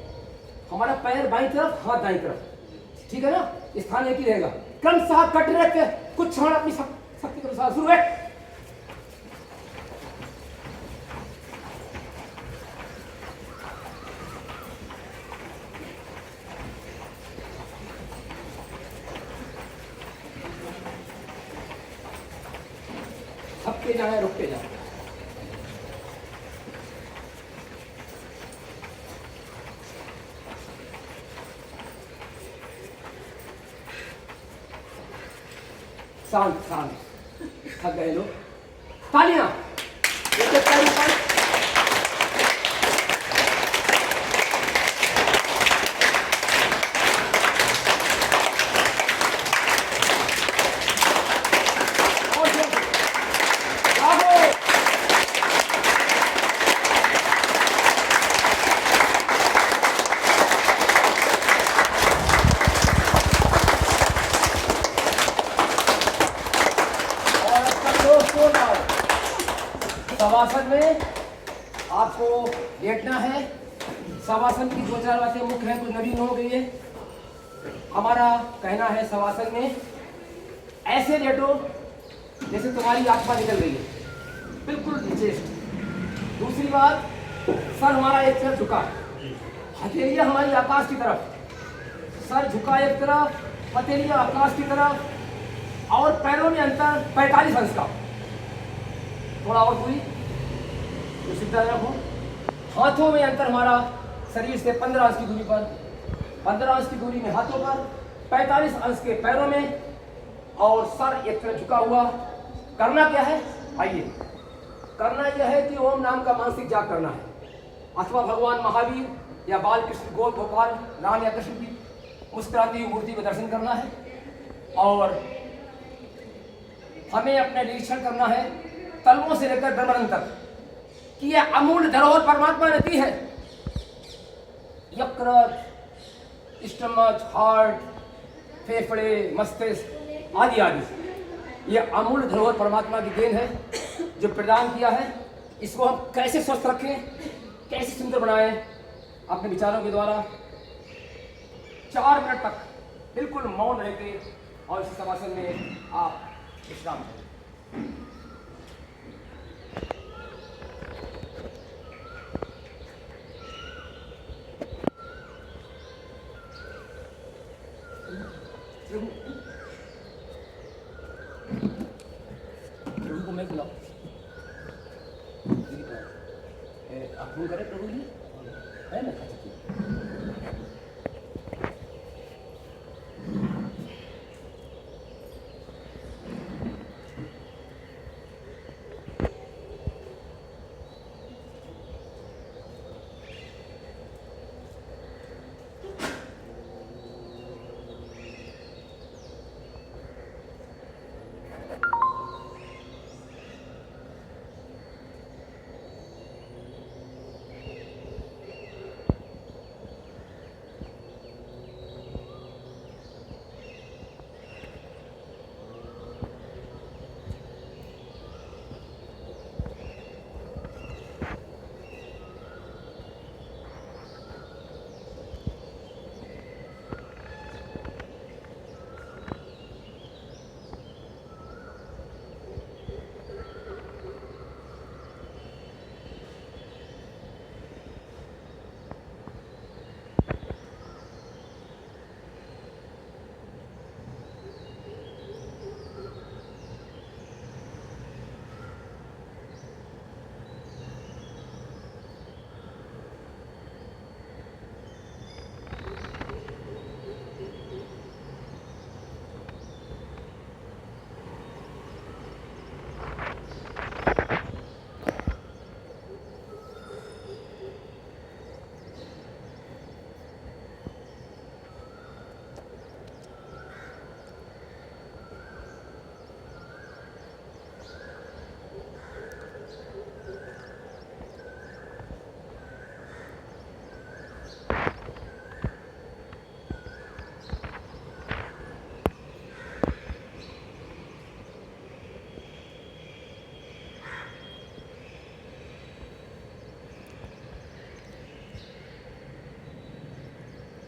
हमारा पैर बाईं तरफ, हाथ दाईं तरफ, ठीक है ना? स्थान एक ही रहेगा। क्रमशः कटी नृत्य कुछ क्षण अपनी शक्ति के अनुसार शुरू है। थकते जाए, रुकते जाए। शांत शांत, थक गए लोग। तालियां। एक पैर ऊपर, शवासन में आपको लेटना है। शवासन की 2-4 बातें मुख्य हैं, कुछ नवीन हो गई है। हमारा कहना है शवासन में ऐसे लेटो जैसे तुम्हारी आत्मा निकल गई है, बिल्कुल नीचे। दूसरी बात, सर हमारा एक तरफ झुका, हथेलियां हमारी आकाश की तरफ, सर झुका एक तरफ, हथेलियां आकाश की तरफ, और पैरों में अंतर 45 अंश का। थोड़ा और पूरी तो सीधा रखो। हाथों में अंतर हमारा शरीर से 15 अंश की दूरी पर, 15 अंश की दूरी में हाथों पर, 45 अंश के पैरों में, और सर एक तरफ झुका हुआ। करना क्या है? आइए, करना यह है कि ओम नाम का मानसिक जाप करना है, अथवा भगवान महावीर या बाल कृष्ण गोल गोपाल राम या कृष्ण की मुस्कुराती हुई मूर्ति का दर्शन करना है। और हमें अपना निरीक्षण करना है तलवों से लेकर ब्रह्मांड तक कि यह अमूल्य धरोहर परमात्मा रहती है। यकृत, स्टमक, हार्ट, फेफड़े, मस्तिष्क आदि आदि, यह अमूल्य धरोहर परमात्मा की देन है जो प्रदान किया है। इसको हम कैसे स्वस्थ रखें, कैसे सुंदर बनाएं, अपने विचारों के द्वारा 4 मिनट तक बिल्कुल मौन रहते और इस शवासन में आप विश्राम करें। प्रभु को मैं बुलाऊं, आप फोन करें प्रभु जी, है ना?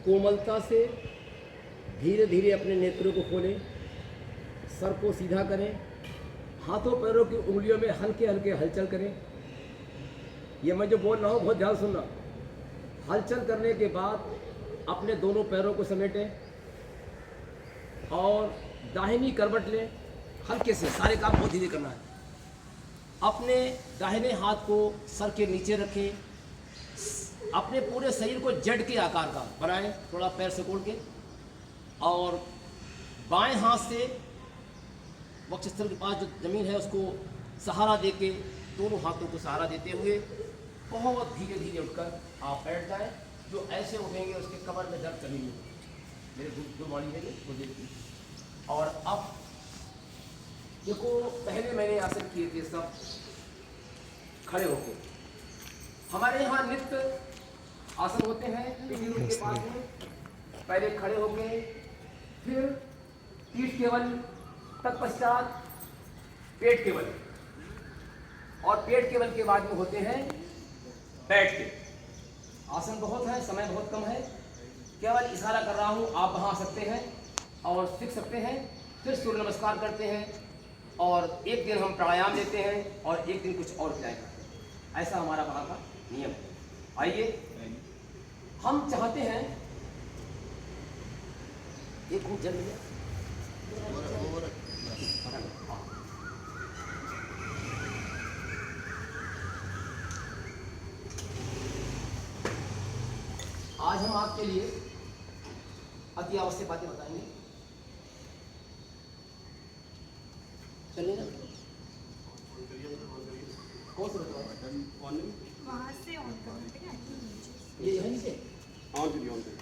कोमलता से धीरे धीरे अपने नेत्रों को खोलें, सर को सीधा करें, हाथों पैरों की उंगलियों में हल्के हल्के हलचल करें। ये मैं जो बोल रहा हूँ बहुत ध्यान सुनना। हलचल करने के बाद अपने दोनों पैरों को समेटें और दाहिनी करवट लें। हल्के से, सारे काम बहुत धीरे करना है। अपने दाहिने हाथ को सर के नीचे रखें, अपने पूरे शरीर को जड़ के आकार का बनाएं, थोड़ा पैर सिकोड़ के, और बाएं हाथ से वक्षस्थल के पास जो जमीन है उसको सहारा देके, दोनों हाथों को सहारा देते हुए बहुत धीरे धीरे उठकर आप बैठ जाएं। जो ऐसे उठेंगे उसके कमर में दर्द कभी नहीं होगी। मेरे गुरबाणी है ये मुझे। और अब देखो, पहले मैंने आसन किए थे सब खड़े होके। हमारे यहाँ नित्य आसन होते हैं पिंडी के पास में। पहले खड़े होके, फिर पीठ केवल, तत्पश्चात पेट केवल, और पेट के बल के बाद में होते हैं बैठ के। आसन बहुत है, समय बहुत कम है, केवल इशारा कर रहा हूँ, आप वहाँ आ सकते हैं और सीख सकते हैं। फिर सूर्य नमस्कार करते हैं और एक दिन हम प्राणायाम लेते हैं और एक दिन कुछ और क्रियाएं करते हैं। ऐसा हमारा वहाँ का नियम है। आइए, हम चाहते हैं एक घूट जल लिया। आज हम आपके लिए अति आवश्यक बातें बताएंगे। चलिए ना, कौन सा बताओ? वहाँ से ऑन करते हैं ये यहीं से ऑन करिए, ऑन करिए।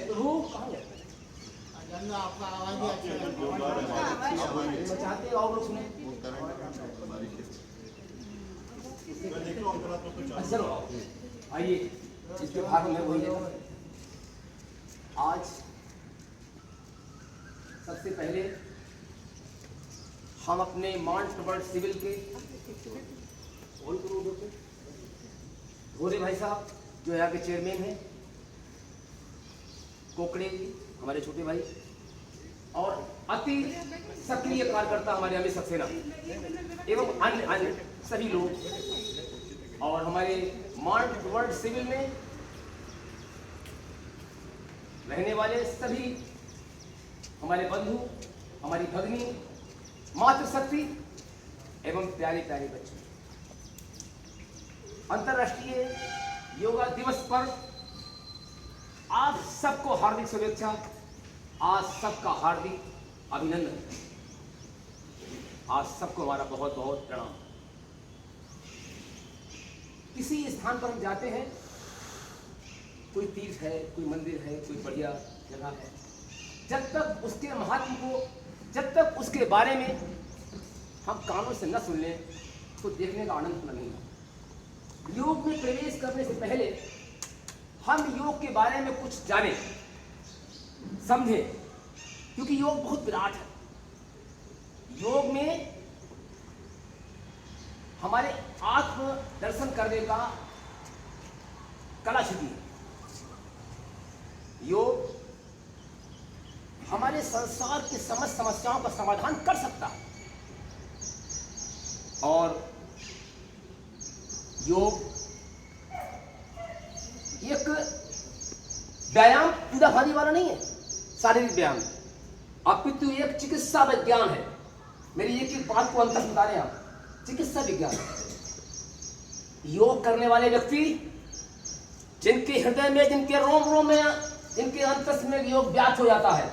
प्रभु कहाँ गए? आपका आवाज भी अच्छा है। मैं चाहते हैं और लोग सुने। अच्छा चलो आओ, आइए, इसके भाग में वही है। आज सबसे पहले हम अपने माउंट वर्ल्ड सिविल के भोरे भाई साहब जो यहाँ के चेयरमैन हैं, कोकड़े जी हमारे छोटे भाई, और अति सक्रिय कार्यकर्ता हमारे अमित सक्सेना एवं अन्य सभी लोग, और हमारे माउंट वर्ल्ड सिविल में रहने वाले सभी हमारे बंधु, हमारी भगिनी, मातृशक्ति एवं प्यारे प्यारे बच्चों, अंतर्राष्ट्रीय योगा दिवस पर आप सबको हार्दिक शुभेच्छा, आज सबका हार्दिक अभिनंदन, आज सबको हमारा बहुत बहुत प्रणाम। किसी स्थान पर हम जाते हैं, कोई तीर्थ है, कोई मंदिर है, कोई बढ़िया जगह है, जब तक उसके महात्म को, जब तक उसके बारे में हम कानों से न सुन लें तो देखने का आनंद नहीं है। योग में प्रवेश करने से पहले हम योग के बारे में कुछ जानें, समझें, क्योंकि योग बहुत विराट है। योग में हमारे आत्म दर्शन करने का कला छिपी है। योग हमारे संसार की समस्त समस्याओं का समाधान कर सकता है, और योग एक व्यायाम पूरा भारी वाला नहीं है, शारीरिक व्यायाम, अपितु एक चिकित्सा विज्ञान है। मेरी एक एक बात को अंतर बता रहे हैं आप, चिकित्सा विज्ञान। योग करने वाले व्यक्ति जिनके हृदय में, जिनके रोम रोम में, जिनके अंतस में योग व्याप्त हो जाता है,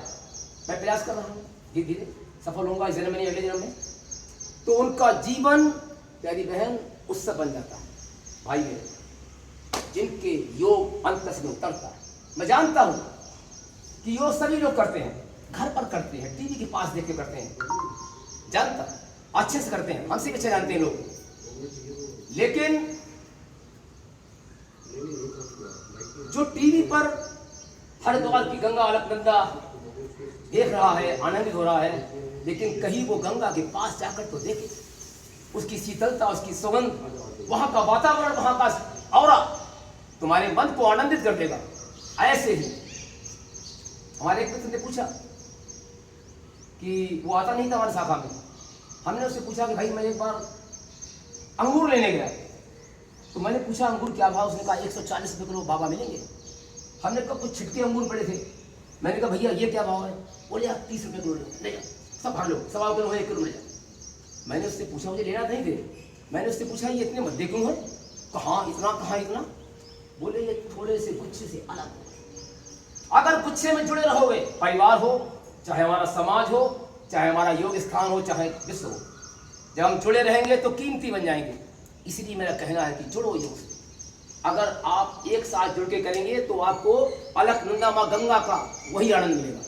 मैं प्रयास कर रहा हूँ, धीरे धीरे सफल होऊंगा इस जन्म में नहीं अगले जन्म में, तो उनका जीवन, प्यारी बहन, उत्सव बन जाता है। भाई बहन, जिनके योग अंतस में उतरता है, मैं जानता हूं कि योग सभी लोग करते हैं, घर पर करते हैं, टीवी के पास देख के करते हैं, जानता अच्छे से करते हैं, हमसे अच्छे जानते हैं लोग। लेकिन जो टीवी पर हरिद्वार की गंगा अलकनंदा देख रहा है, आनंदित हो रहा है, लेकिन कहीं वो गंगा के पास जाकर तो देखे, उसकी शीतलता, उसकी सुगंध, वहां का वातावरण, वहां का औरा तुम्हारे मन को आनंदित कर देगा। ऐसे ही हमारे एक मित्र ने पूछा कि वो आता नहीं था हमारे शाखा में, हमने उससे पूछा कि भाई मैं एक बार अंगूर लेने गया, तो मैंने पूछा अंगूर क्या भाव, उसने कहा 140 रुपये किलो बाबा मिलेंगे। हमने कहा कुछ छिटके अंगूर पड़े थे, मैंने कहा भैया ये क्या भाव है, बोले आप 30 रुपये किलो ले जाओ, सब भर लो, 1.25 किलो है, 1 किलो ले जाओ। मैंने उससे पूछा, मुझे लेना नहीं थे, मैंने उससे पूछा ये इतने मध्य क्यों है, कहाँ इतना, कहाँ इतना, बोले ये थोड़े से गुच्छे से अलग। अगर गुच्छे में जुड़े रहोगे, परिवार हो, चाहे हमारा समाज हो, चाहे हमारा योग स्थान हो, चाहे विश्व हो, जब हम जुड़े रहेंगे तो कीमती बन जाएंगे। इसलिए मेरा कहना है कि जुड़ो योग से। अगर आप एक साथ जुड़ के करेंगे तो आपको अलकनंदा माँ गंगा का वही आनंद मिलेगा।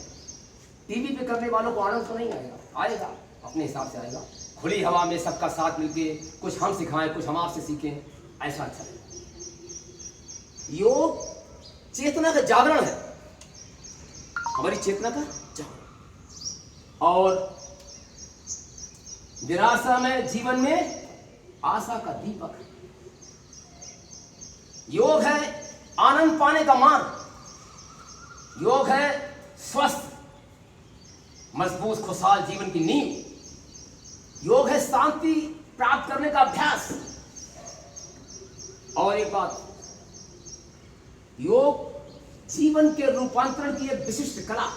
टीवी पे करने वालों को आनंद तो नहीं आएगा, आएगा अपने हिसाब से आएगा, खुली हवा में सबका साथ मिलके, कुछ हम सिखाएं, कुछ हम आपसे सीखें, ऐसा अच्छा है। योग चेतना का जागरण है। हमारी चेतना का जहां। और निराशा में जीवन में आशा का दीपक। योग है आनंद पाने का मार्ग। योग है स्वस्थ मजबूत खुशहाल जीवन की नींव। योग है शांति प्राप्त करने का अभ्यास। और एक बात, योग जीवन के रूपांतरण की एक विशिष्ट कला,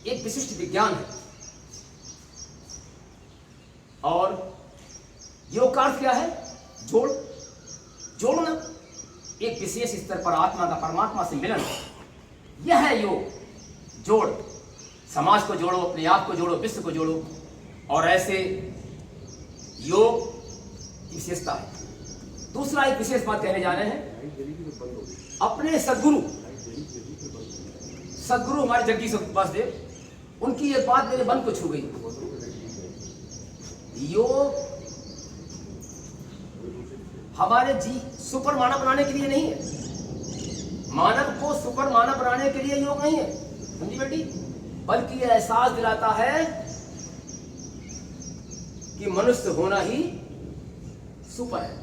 एक विशिष्ट विज्ञान है। और योग का अर्थ क्या है? जोड़ना, एक विशेष स्तर पर आत्मा का परमात्मा से मिलन, यह है योग। जोड़, समाज को जोड़ो, अपने आप को जोड़ो, विश्व को जोड़ो। और ऐसे योग की विशेषता है। दूसरा एक विशेष बात कहने जा रहे हैं, अपने सदगुरु हमारे जगदीश वासुदेव, उनकी एक बात मेरे मन को छू गई। योग हमारे सुपर मानव बनाने के लिए नहीं है। मानव को सुपर मानव बनाने के लिए योग नहीं है, समझी बेटी, बल्कि यह एहसास दिलाता है कि मनुष्य होना ही सुपर है।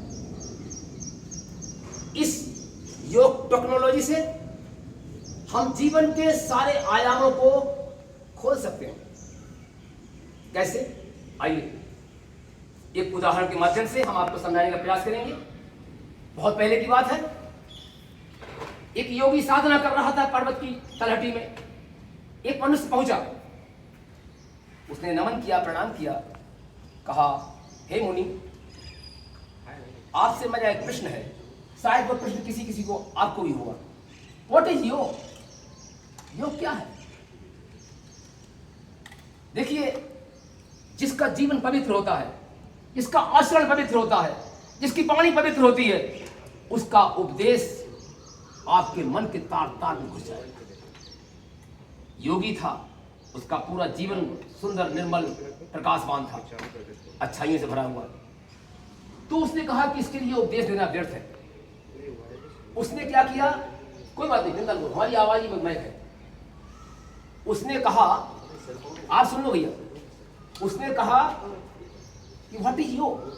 इस योग टेक्नोलॉजी से हम जीवन के सारे आयामों को खोल सकते हैं। कैसे? आइए एक उदाहरण के माध्यम से हम आपको समझाने का प्रयास करेंगे। बहुत पहले की बात है, एक योगी साधना कर रहा था पर्वत की तलहटी में। एक मनुष्य पहुंचा, उसने नमन किया, प्रणाम किया, कहा, हे मुनि, आपसे मेरा एक प्रश्न है। शायद वो प्रश्न किसी किसी को, आपको भी होगा। व्हाट इज योग? योग क्या है? देखिए, जिसका जीवन पवित्र होता है, जिसका आचरण पवित्र होता है, जिसकी वाणी पवित्र होती है, उसका उपदेश आपके मन के तार तार में घुस जाएगा। योगी था, उसका पूरा जीवन सुंदर, निर्मल, प्रकाशवान था, अच्छाइयों से भरा हुआ। तो उसने कहा कि इसके लिए उपदेश देना व्यर्थ है। उसने क्या किया? कोई बात नहीं, चिंता करो, हमारी आवाज ही मैक है। उसने कहा, आप सुन लो भैया, उसने कहा कि व्हाट इज योग?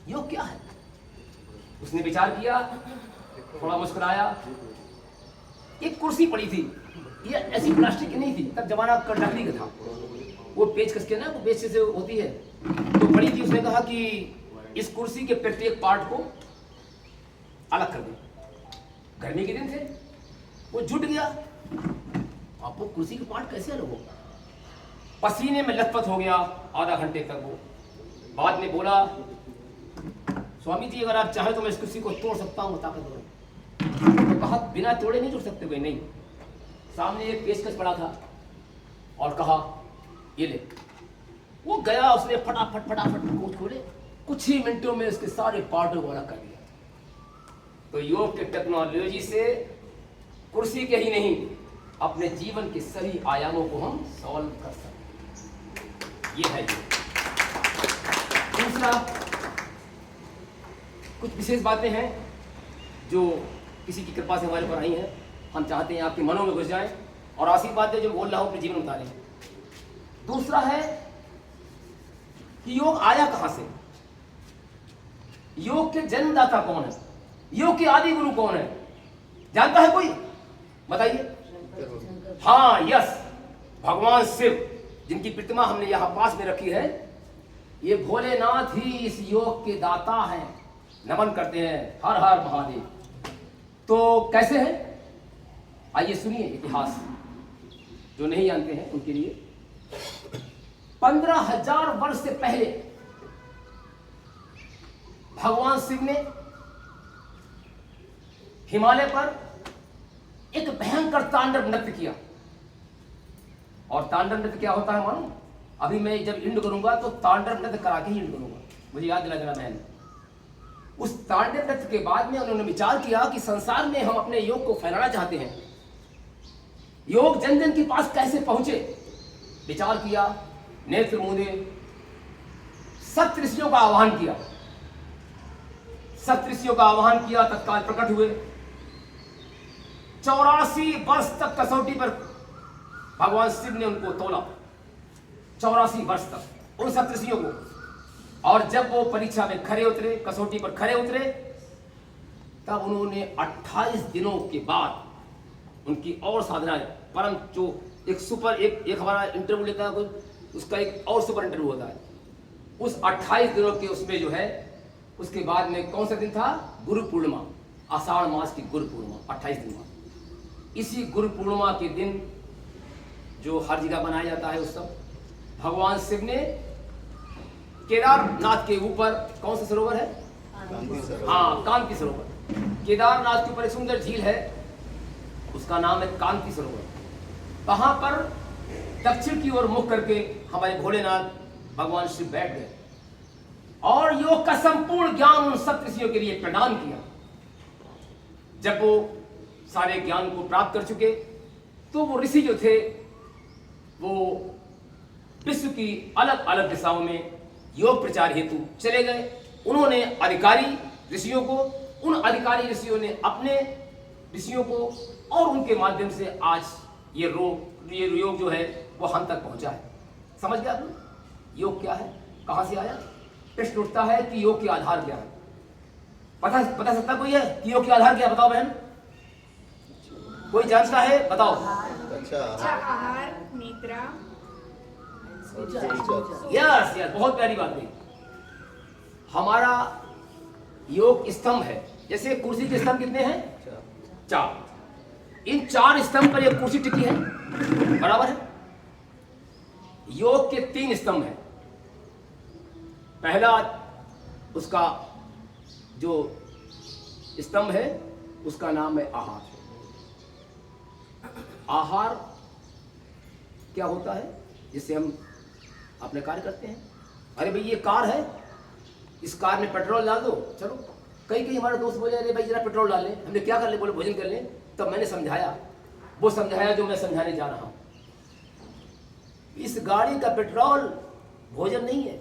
योग क्या है? उसने विचार किया, थोड़ा मुस्कुराया। एक कुर्सी पड़ी थी, ये ऐसी प्लास्टिक की नहीं थी, तब जमाना लकड़ी का था, वो पेच कस के ना, वो पेच से होती है, तो पड़ी थी। उसने कहा कि इस कुर्सी के प्रत्येक पार्ट को अलग कर दे। गर्मी के दिन थे, वो जुट गया। अब वो कुर्सी के पार्ट कैसे अलग हो? पसीने में लथपथ हो गया आधा घंटे तक। वो बाद में बोला, स्वामी जी अगर आप चाहें तो मैं इस कुर्सी को तोड़ सकता हूँ, ताकत हो। तो कहा, बिना तोड़े नहीं जुड़ सकते भाई। नहीं, सामने एक पेचकस पड़ा था और कहा, ये ले। वो गया, उसने फटाफट कोट खोले, कुछ ही मिनटों में उसके सारे पार्टों को अलग कर दिया। तो योग के टेक्नोलॉजी से कुर्सी के ही नहीं, अपने जीवन के सभी आयामों को हम सॉल्व कर सकते हैं। ये है योग। दूसरा, कुछ विशेष बातें हैं जो किसी की कृपा से हमारे पर आई हैं। हम चाहते हैं आपके मनों में घुस जाएं और आशीर्वाद जो बोल रहा हूं अपने जीवन उतारें। दूसरा है कि योग आया कहां से? योग के जन्मदाता कौन है? योग के आदि गुरु कौन है? जानता है कोई? बताइए। हाँ, यस, भगवान शिव, जिनकी प्रतिमा हमने यहां पास में रखी है। ये भोलेनाथ ही इस योग के दाता हैं। नमन करते हैं, हर हर महादेव। तो कैसे है? आइए सुनिए इतिहास, जो नहीं जानते हैं उनके लिए। 15,000 वर्ष से पहले भगवान शिव ने हिमालय पर एक भयंकर तांडव नृत्य किया। और तांडव नृत्य क्या होता है मालूम? अभी मैं जब इंड करूंगा तो तांडव नृत्य करा के ही इंड करूंगा, मुझे याद दिला देना। मैंने उस तांडव नृत्य के बाद में उन्होंने विचार किया कि संसार में हम अपने योग को फैलाना चाहते हैं, योग जन जन के पास कैसे पहुंचे। विचार किया, नेत्र मूंदे, सप्तऋषियों का आह्वान किया। सप्तऋषियों का आह्वान किया, तत्काल प्रकट हुए। 84 वर्ष तक कसौटी पर भगवान शिव ने उनको तोला 84 वर्ष तक उन सप्तऋषियों को। और जब वो परीक्षा में खरे उतरे, कसौटी पर खरे उतरे, तब उन्होंने 28 दिनों के बाद उनकी और साधनाएं परम जो एक हमारा इंटरव्यू लेता है कोई, उसका एक और सुपर इंटरव्यू होता है, उस 28 दिनों के उसमें जो है उसके बाद में कौन सा दिन था? गुरु पूर्णिमा, आषाढ़ मास की गुरु पूर्णिमा 28 दिन बाद। इसी गुरु पूर्णिमा के दिन जो हर जगह बनाया जाता है उत्सव, भगवान शिव ने केदारनाथ के ऊपर कौन सा सरोवर है? हाँ, कांति सरोवर। केदारनाथ के ऊपर एक सुंदर झील है, उसका नाम है कांति सरोवर। वहां पर दक्षिण की ओर मुख करके हमारे भोलेनाथ भगवान शिव बैठ गए और योग का संपूर्ण ज्ञान उन सप्तऋषियों के लिए प्रदान किया। जब वो सारे ज्ञान को प्राप्त कर चुके तो वो ऋषि जो थे वो विश्व की अलग अलग दिशाओं में योग प्रचार हेतु चले गए। उन्होंने अधिकारी ऋषियों को, उन अधिकारी ऋषियों ने अपने ऋषियों को, और उनके माध्यम से आज ये योग जो है वो हम तक पहुंचा है। समझ गया आपने? योग क्या है, कहां से आया? प्रश्न उठता है कि योग के आधार क्या है। बता सकता कोई है कि योग के आधार क्या है? बताओ बहन, कोई जानता है? बताओ। अच्छा आहार, निद्रा, यस यस, बहुत प्यारी बात है। हमारा योग स्तंभ है, जैसे कुर्सी के स्तंभ कितने हैं? 4। इन 4 स्तंभ पर एक कुर्सी टिकी है, बराबर है। योग के 3 स्तंभ हैं। पहला उसका जो स्तंभ है उसका नाम है आहार। आहार क्या होता है? जिससे हम अपने कार्य करते हैं। अरे भाई ये कार है, इस कार में पेट्रोल डाल दो, चलो। कई हमारे दोस्त बोले अरे भाई जरा पेट्रोल डाल लें। हमने क्या कर ले? बोले भोजन कर लें। तब मैंने समझाया, वो समझाया जो मैं समझाने जा रहा हूं। इस गाड़ी का पेट्रोल भोजन नहीं है,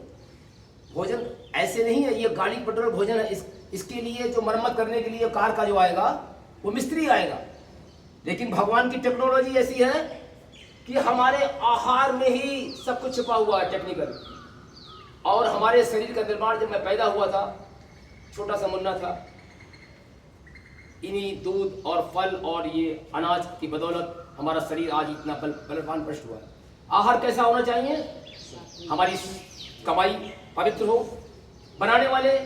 भोजन ऐसे नहीं है। ये गाड़ी पेट्रोल भोजन है। इसके लिए जो मरम्मत करने के लिए कार का जो आएगा वो मिस्त्री आएगा। लेकिन भगवान की टेक्नोलॉजी ऐसी है कि हमारे आहार में ही सब कुछ छुपा हुआ है टेक्निकल। और हमारे शरीर का निर्माण, जब मैं पैदा हुआ था, छोटा सा मुन्ना था, इन्हीं दूध और फल और ये अनाज की बदौलत हमारा शरीर आज इतना बलवान पुष्ट हुआ है। आहार कैसा होना चाहिए? हमारी कमाई पवित्र हो, बनाने वाले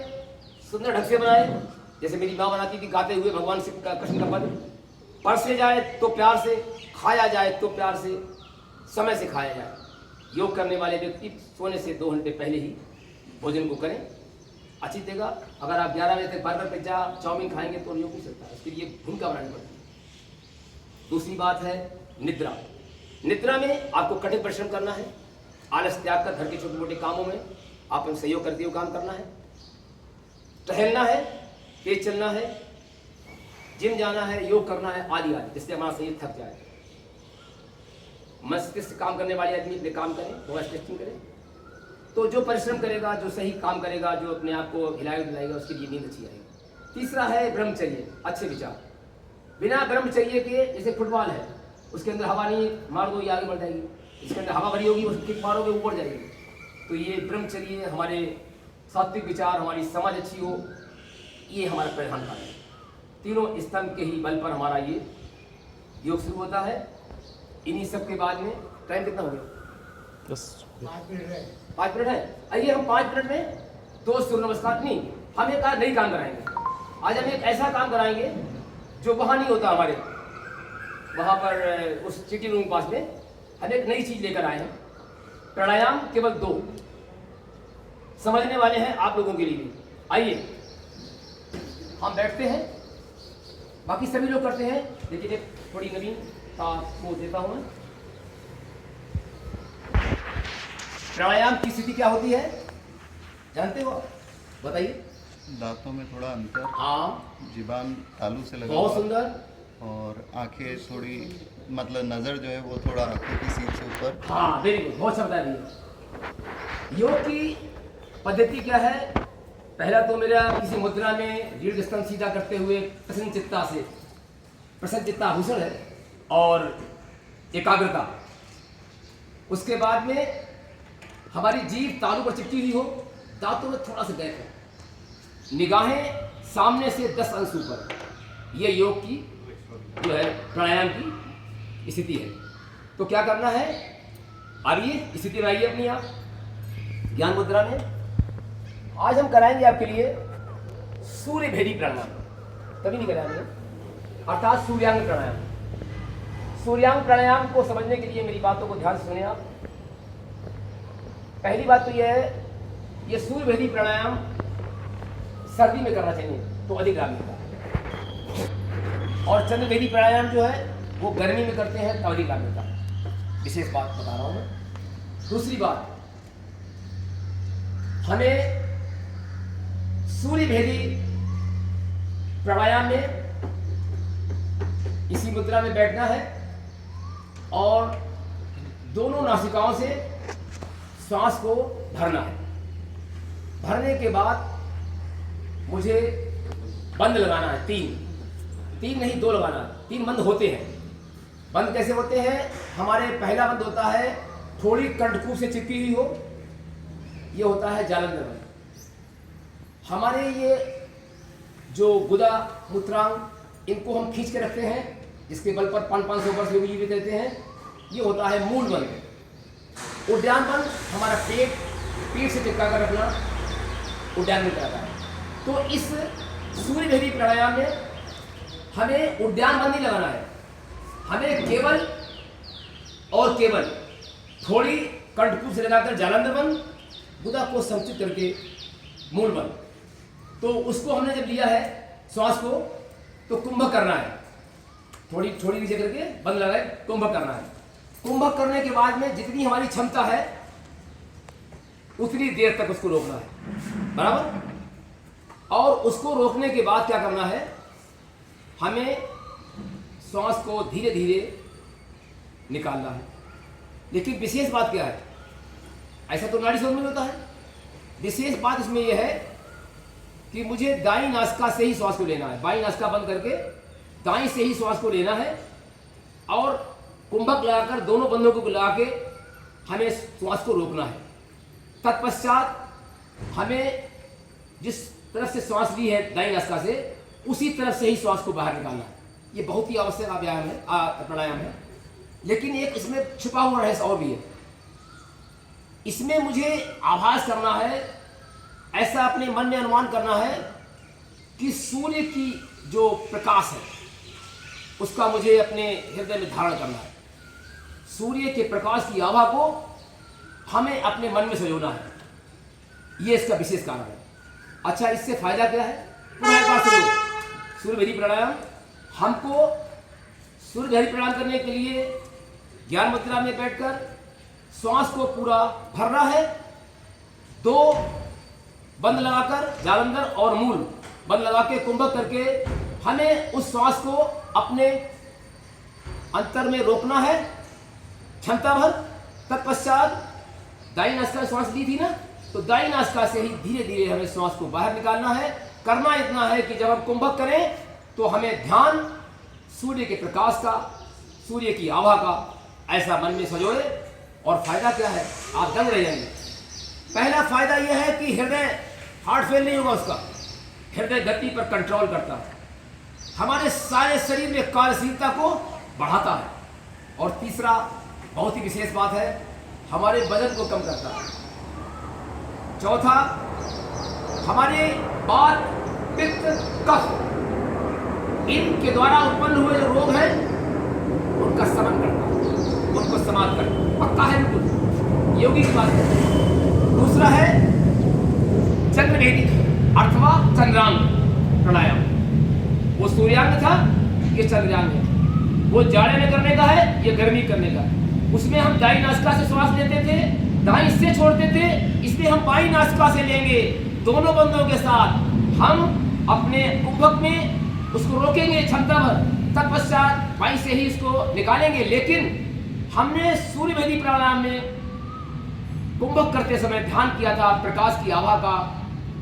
सुंदर ढंग से बनाए, जैसे मेरी माँ बनाती थी, गाते हुए भगवान शिव का कृष्ण का पद। परसे जाए तो प्यार से, खाया जाए तो प्यार से, समय से खाया जाए। योग करने वाले व्यक्ति सोने से 2 घंटे पहले ही भोजन को करें, अच्छी देगा। अगर आप 11 बजे तक बर्गर, पिज्जा, चाउमीन खाएंगे तो योग नहीं सकता, इसके लिए भूमिका बनानी पड़ती है। दूसरी बात है निद्रा। निद्रा में आपको कठिन परिश्रम करना है, आलस त्याग कर घर के छोटे मोटे कामों में आप सहयोग करते हुए काम करना है, टहलना है, तेज चलना है, जिम जाना है, योग करना है, आदि आदि, जिससे हमारा शरीर थक जाए। मस्तिष्क काम करने वाले आदमी अपने काम करें, थोड़ा स्ट्रेचिंग करें, तो जो परिश्रम करेगा, जो सही काम करेगा, जो अपने आप को हिलाएगा दिलाएगा, उसकी लिए नींद अच्छी आएगी। तीसरा है ब्रह्मचर्य, अच्छे विचार। बिना ब्रह्मचर्य के, जैसे फुटबॉल है, उसके अंदर हवा नहीं मार दो, ये आगे बढ़ जाएगी। इसके अंदर हवा भरी होगी, उसको किक मारोगे ऊपर जाएगी। तो ये ब्रह्मचर्य, हमारे सात्विक विचार, हमारी समझ अच्छी हो, ये हमारा प्रधान कार्य है। तीनों स्तंभ के ही बल पर हमारा ये योग शुरू होता है। इन्हीं सब के बाद में टाइम कितना हो गया? 5 मिनट है। आइए हम 5 मिनट में 2 सूर्य नमस्कार, नहीं, हम एक नई काम कराएंगे। आज हम एक ऐसा काम कराएंगे जो वहाँ नहीं होता हमारे वहाँ पर, उस सिटी रूम पास में हम एक नई चीज लेकर आए हैं। प्राणायाम केवल 2 समझने वाले हैं आप लोगों के लिए भी। आइए हम बैठते हैं, बाकी सभी लोग करते हैं, लेकिन एक थोड़ी नवीनता को देता हूं मैं। प्राणायाम की स्थिति क्या होती है जानते हो? बताइए। दांतों में थोड़ा अंतर, हाँ, जीभान तालू से लगा बहुत हुआ, सुंदर। और आंखें थोड़ी, मतलब नजर जो है वो थोड़ा आंखों की सीध से ऊपर। हाँ, वेरी गुड, बहुत समझदार है। योग की पद्धति क्या है? पहला तो मेरा किसी मुद्रा में रीढ़ स्तंभ सीधा करते हुए प्रसन्न चित्ताभूषण है और एकाग्रता, उसके बाद में हमारी जीभ तालू पर चिपकी हुई हो, दांतों में थोड़ा सा गैप हो, निगाहें सामने से 10 अंश ऊपर। ये योग की जो है प्राणायाम की स्थिति है। तो क्या करना है, आइए स्थिति में आइए अपनी आप ज्ञान मुद्रा में। आज हम कराएंगे आपके लिए सूर्य भेदी प्राणायाम, तभी नहीं कराएंगे, अर्थात सूर्यांग प्राणायाम। सूर्यांग प्राणायाम को समझने के लिए मेरी बातों को ध्यान से सुने आप। पहली बात तो यह है, ये सूर्य भेदी प्राणायाम सर्दी में करना चाहिए तो अधिक लाभ मिलता है, और चंद्र भेदी प्राणायाम जो है वो गर्मी में करते हैं तो अधिक लाभ मिलता है। विशेष बात बता रहा हूं मैं। दूसरी बात, हमें सूर्य भेदी प्राणायाम में इसी मुद्रा में बैठना है और दोनों नासिकाओं से श्वास को भरना है। भरने के बाद मुझे बंद लगाना है, तीन नहीं 2 लगाना है। 3 बंद होते हैं। बंद कैसे होते हैं? हमारे पहला बंद होता है थोड़ी कंठकूप से चिपकी हुई हो, ये होता है जालंधर बंद। हमारे ये जो गुदा मूत्रांग इनको हम खींच के रखते हैं, जिसके बल पर 500 वर्ष योगी जीवित रहते हैं, ये होता है मूल बंद। उद्यान बंद हमारा पेट से चिपका कर रखना उद्यान में रहता है। तो इस सूर्य भेदी प्राणायाम में हमें उद्यान बंद नहीं लगाना है, हमें केवल और केवल थोड़ी कंठकूप से लगाकर जालंधर बंद, गुदा को संचित करके मूल बंद। तो उसको हमने जब लिया है श्वास को, तो कुंभक करना है, थोड़ी नीचे करके बंद लगाए, कुंभक करना है। कुंभक करने के बाद में जितनी हमारी क्षमता है उतनी देर तक उसको रोकना है, बराबर। और उसको रोकने के बाद क्या करना है, हमें श्वास को धीरे धीरे निकालना है। लेकिन विशेष बात क्या है, ऐसा तो नाड़ी शोध में होता है, विशेष बात इसमें यह है कि मुझे दाईं नासिका से ही श्वास को लेना है। बाईं नासिका बंद करके दाईं से ही श्वास को लेना है और कुंभक लगाकर दोनों बंधों को लगा के हमें श्वास को रोकना है। तत्पश्चात हमें जिस तरफ से श्वास ली है दाईं नासिका से, उसी तरफ से ही श्वास को बाहर निकालना है। ये बहुत ही आवश्यक व्यायाम है, प्राणायाम है। लेकिन एक इसमें छुपा हुआ रहस्य और भी है। इसमें मुझे आभास करना है, ऐसा अपने मन में अनुमान करना है कि सूर्य की जो प्रकाश है उसका मुझे अपने हृदय में धारण करना है। सूर्य के प्रकाश की आभा को हमें अपने मन में सजोना है, ये इसका विशेष कारण है। अच्छा, इससे फायदा क्या है? पुनः एक बार सुनो, सूर्य भेदी प्राणायाम। हमको सूर्य भेदी प्राणायाम करने के लिए ज्ञान मुद्रा में बैठकर श्वास को पूरा भरना है, 2 बंद लगाकर जालंधर और मूल बंद लगा के कुंभक करके हमें उस श्वास को अपने अंतर में रोकना है क्षमता भर। तत्पश्चात दाईं नासिका श्वास ली थी ना, तो दाईं नासिका से ही धीरे धीरे हमें श्वास को बाहर निकालना है। करना इतना है कि जब हम कुंभक करें तो हमें ध्यान सूर्य के प्रकाश का, सूर्य की आभा का ऐसा मन में सजोए। और फायदा क्या है, आप दंग रह जाएंगे। पहला फायदा यह है कि हृदय हार्ट फेल नहीं होगा, उसका हृदय गति पर कंट्रोल करता है, हमारे सारे शरीर में कार्यशीलता को बढ़ाता है। और तीसरा बहुत ही विशेष बात है, हमारे वजन को कम करता है। चौथा, हमारे वात, पित्त, कफ इनके द्वारा उत्पन्न हुए जो रोग हैं उनका शमन करता है, उनको समाप्त करता है। पक्का है, बिल्कुल योगी की बात है। दूसरा है चंद्रभेदी अथवा चंद्रांग प्राणायाम। वो सूर्यांग था, ये चंद्रांग है। वो जाड़े में करने का है, ये गर्मी करने का है। उसमें हम दाईं नासिका से श्वास लेते थे, दाईं से छोड़ते थे, इसलिए हम बाईं नासिका से लेंगे दोनों बंदों के साथ। हम अपने कुंभक में उसको रोकेंगे क्षमता भर, तत्पश्चात बाईं से ही इसको निकालेंगे। लेकिन हमने सूर्य भेदी प्राणायाम में कुंभक करते समय ध्यान किया था प्रकाश की आभा का,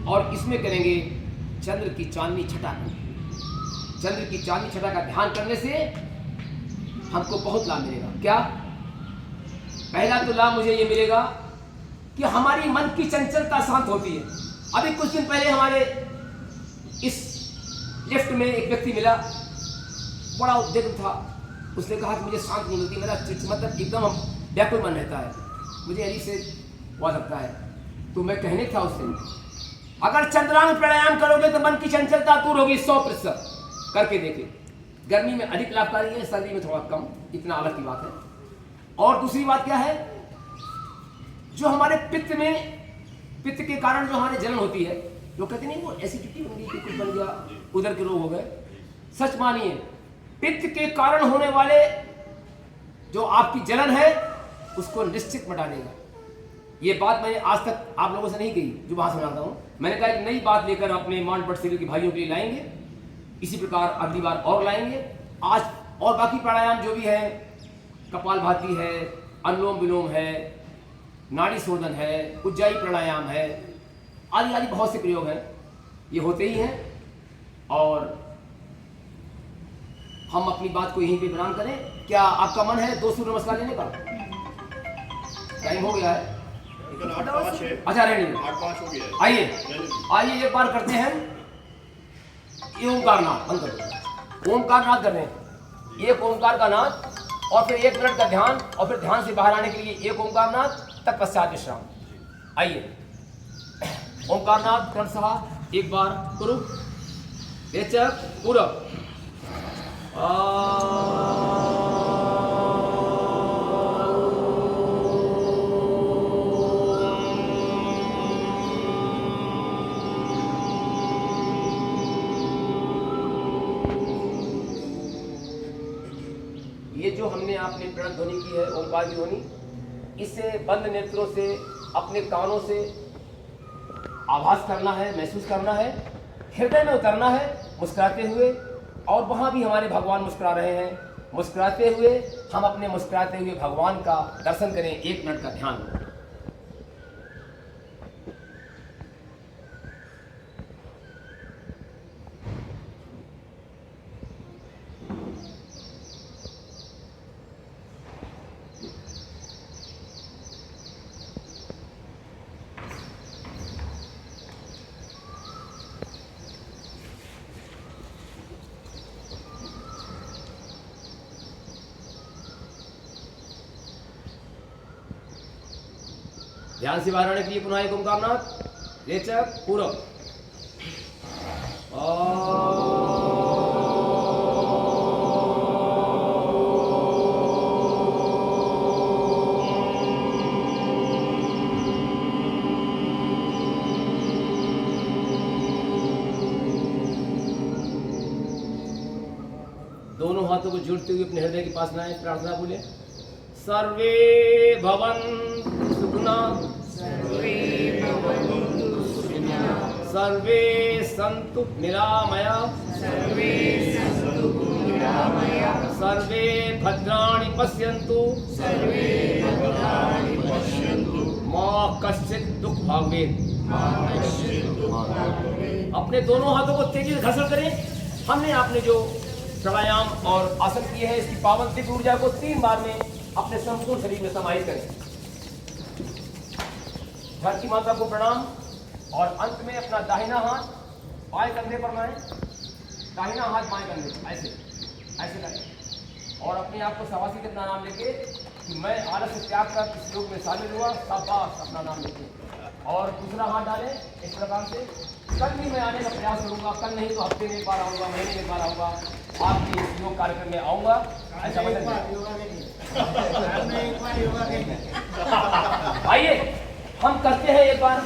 और इसमें करेंगे चंद्र की चांदनी छटा। चंद्र की चांदनी छटा का ध्यान करने से हमको बहुत लाभ मिलेगा। क्या? पहला तो लाभ मुझे ये मिलेगा कि हमारी मन की चंचलता शांत होती है। अभी कुछ दिन पहले हमारे इस लिफ्ट में एक व्यक्ति मिला, बड़ा उद्विग्न था। उसने कहा कि मुझे शांत नहीं मिलती, मेरा मतलब एकदम व्याकुल मन रहता है, मुझे यही से हुआ लगता है। तो मैं कहने था उससे, अगर चंद्रांग प्राणायाम करोगे तो मन की चंचलता दूर होगी 100%। करके देखे, गर्मी में अधिक लाभकारी है, सर्दी में थोड़ा कम, इतना अलग की बात है। और दूसरी बात क्या है, जो हमारे पित्त के कारण जो हमारे जलन होती है, जो कहते नहीं वो एसिडिटी बन गई, कुछ बन गया, उधर के रोग हो गए, सच मानिए पित्त के कारण होने वाले जो आपकी जलन है उसको निश्चित मिटा देगा। ये बात मैंने आज तक आप लोगों से नहीं कही, जो वहां सुनाता हूं। मैंने कहा एक नई बात लेकर अपने मानपट शरीर के भाइयों के लिए लाएंगे, इसी प्रकार अगली बार और लाएंगे। आज और बाकी प्राणायाम जो भी है, कपालभाति है, अनुलोम विलोम है, नाड़ी शोधन है, उज्जाई प्राणायाम है, आदि आदि बहुत से प्रयोग हैं, ये होते ही हैं। और हम अपनी बात को यहीं पे विराम करें। क्या आपका मन है 2 सूर्य नमस्कार लेने का? टाइम हो गया है, अच्छा रहने दो, 8-5 हो गया है। आइए एक बार करते हैं ये ओंकार नाद, बंद कर दो, ओंकार नाद कर रहे हैं, एक ओंकार का नाद और फिर 1 मिनट का ध्यान, और फिर ध्यान से बाहर आने के लिए एक ओंकार नाद, तत्पश्चात विश्राम। आइए ओंकार नाद क्रमशः एक बार करो, रेचक पूरब। ये जो हमने आपने प्रणव ध्वनि की है, ओंकार की ध्वनि, इसे बंद नेत्रों से अपने कानों से आभास करना है, महसूस करना है, हृदय में उतरना है मुस्कुराते हुए। और वहाँ भी हमारे भगवान मुस्कुरा रहे हैं, मुस्कुराते हुए हम अपने मुस्कुराते हुए भगवान का दर्शन करें। 1 मिनट का ध्यान। ध्यान से बाहर आने के लिए पुनः एक ओंकार नाद, रेचक पूरब। दोनों हाथों को जोड़ते हुए अपने हृदय के पास लाएं, प्रार्थना बोले। सर्वे भवन्तु सुखिना, सर्वे सन्तु निरामया, सर्वे भद्राणि पश्यन्तु, मा कश्चित् दुःख भाग् भवेत्। अपने दोनों हाथों को तेजी से घर्षण करें। हमने आपने जो प्राणायाम और आसन किए हैं, इसकी पावन दिव्य ऊर्जा को 3 बार में अपने संपूर्ण शरीर में समाहित करें। धरती माता को प्रणाम। और अंत में अपना दाहिना हाथ बाएं कंधे पर लाएं, दाहिना हाथ बाएं कंधे, ऐसे करें। और अपने आप को शाबाशी कितना नाम लेके कि मैं आलस्य त्याग कर इस योग में शामिल हुआ, शाबाश अपना नाम लेके। और दूसरा हाथ डालें इस प्रकार से। कल भी मैं आने का प्रयास करूंगा, कल नहीं तो हफ्ते में एक बार आऊंगा, महीने में एक बार आऊंगा, आपके इस योग कार्यक्रम में आऊंगा। ऐसा आइए हम करते हैं एक बार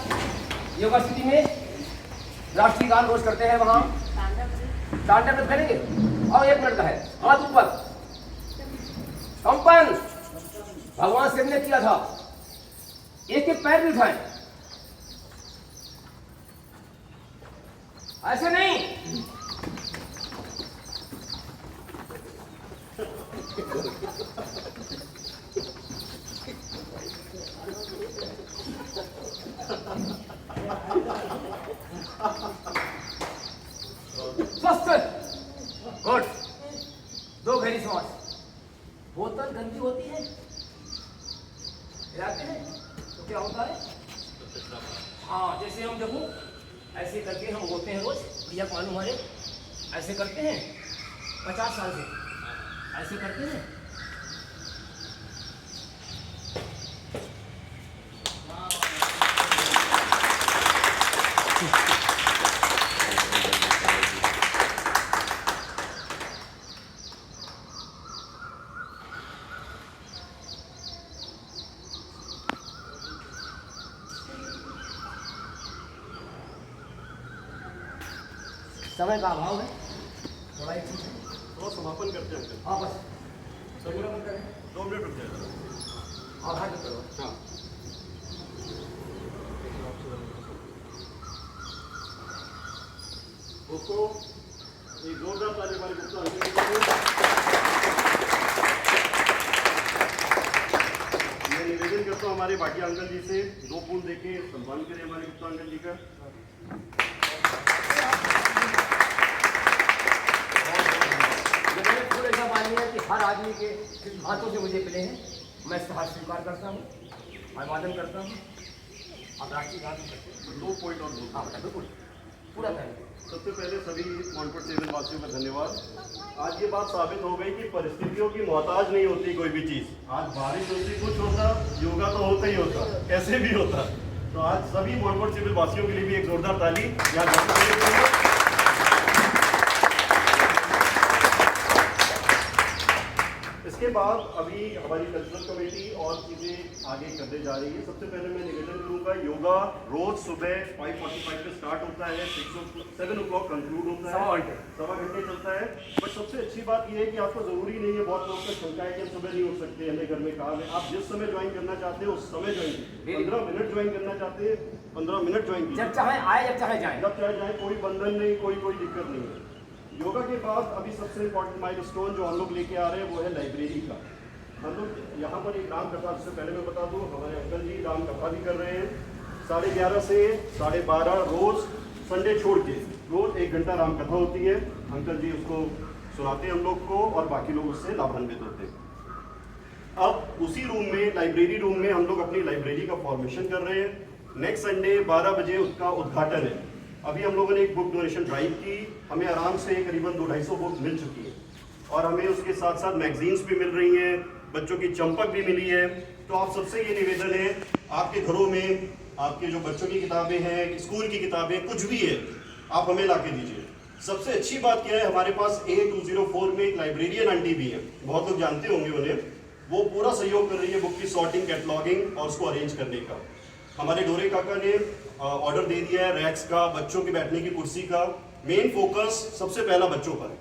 योगा स्थिति में राष्ट्रीय गान रोज करते हैं, वहां तांडव नृत्य करेंगे। और 1 मिनट का है, हाथ ऊपर, कंपन भगवान शिव ने किया था। एक एक पैर भी उठाएं, ऐसे नहीं। गुड। 2 गहरी सांस। बोतल गंदी होती है, क्या होता है? हाँ, जैसे हम देखो ऐसे करके हम होते हैं रोज, भैया मालूम हमारे ऐसे करते हैं 50 साल से ऐसे करते हैं। समय का अभाव है, थोड़ा एक चीज है तो समापन करते हैं। हाँ बस 2 मिनट करें। 2 मिनट रुक जाएगा। हाँ हाँ करो। हाँ, उसको एक जोरदार ताली हमारे गुप्ता अंकल जी को। मैं निवेदन करता हूँ हमारे भाटिया अंकल जी से 2 फूल देके सम्मान करें हमारे गुप्ता अंकल जी का। थोड़ा ऐसा मानिए है कि हर आदमी के हाथों से मुझे मिले हैं, मैं इसका हाथ स्वीकार करता हूँ, अभिवादन करता हूँ। आप राष्ट्रीय गान करते हैं? 2 पॉइंट और बोलता हूँ। हाँ बिल्कुल पूरा करें। सबसे पहले सभी मॉन्टफोर्ट सेवन वासियों का धन्यवाद। आज ये बात साबित हो गई कि परिस्थितियों की मोहताज नहीं होती कोई भी चीज़। आज बारिश होती कुछ होता, योगा तो होता ही होता, कैसे भी होता। तो आज सभी मॉन्टफोर्ट सिविल वासियों के लिए भी एक जोरदार ताली यहाँ। इसके बाद अभी हमारी कल्चरल कमेटी और चीज़ें आगे करने जा रही है। सबसे पहले मैं निवेदन करूंगा, योगा रोज सुबह 5:45 पे स्टार्ट होता है, 7 o'clock कंक्लूड होता है, 1.25 घंटे चलता है। बट सबसे अच्छी बात यह है कि आपको ज़रूरी नहीं है, बहुत लोग का शंका है कि हम सुबह नहीं उठ सकते, हमें घर में काम है। आप जिस समय ज्वाइन करना चाहते हैं उस समय ज्वाइन कीजिए। 15 मिनट ज्वाइन करना चाहते हैं 15 मिनट ज्वाइन कीजिए, जब चाहे आए जब चाहे जाए, जब चाहे जाए, कोई बंधन नहीं, कोई दिक्कत नहीं है। योगा के बाद अभी सबसे इम्पोर्टेंट माइलस्टोन जो हम लोग लेके आ रहे हैं वो है लाइब्रेरी का। हम लोग यहाँ पर एक राम कथा, इससे पहले मैं बता दूँ, हमारे अंकल जी राम कथा भी कर रहे हैं 11:30 से 12:30 रोज, संडे छोड़ के रोज 1 घंटा राम कथा होती है। अंकल जी उसको सुनाते हैं हम लोग को और बाकी लोग उससे लाभान्वित होते हैं। अब उसी रूम में, लाइब्रेरी रूम में हम लोग अपनी लाइब्रेरी का फॉर्मेशन कर रहे हैं। नेक्स्ट संडे 12 बजे उसका उद्घाटन है। अभी हम लोगों ने एक बुक डोनेशन ड्राइव की, हमें आराम से करीबन 200-250 बुक मिल चुकी है और हमें उसके साथ साथ मैगजीन्स भी मिल रही हैं, बच्चों की चंपक भी मिली है। तो आप सबसे ये निवेदन है, आपके घरों में आपके जो बच्चों की किताबें हैं, स्कूल की किताबें, कुछ भी है, आप हमें ला के दीजिए। सबसे अच्छी बात क्या है, हमारे पास A204 में एक लाइब्रेरियन आंटी भी है, बहुत लोग जानते होंगे उन्हें। वो पूरा सहयोग कर रही है बुक की सॉर्टिंग, कैटलॉगिंग और उसको अरेंज करने का। हमारे डोरे काका ने ऑर्डर दे दिया है रैक्स का, बच्चों के बैठने की कुर्सी का। मेन फोकस सबसे पहला बच्चों पर है,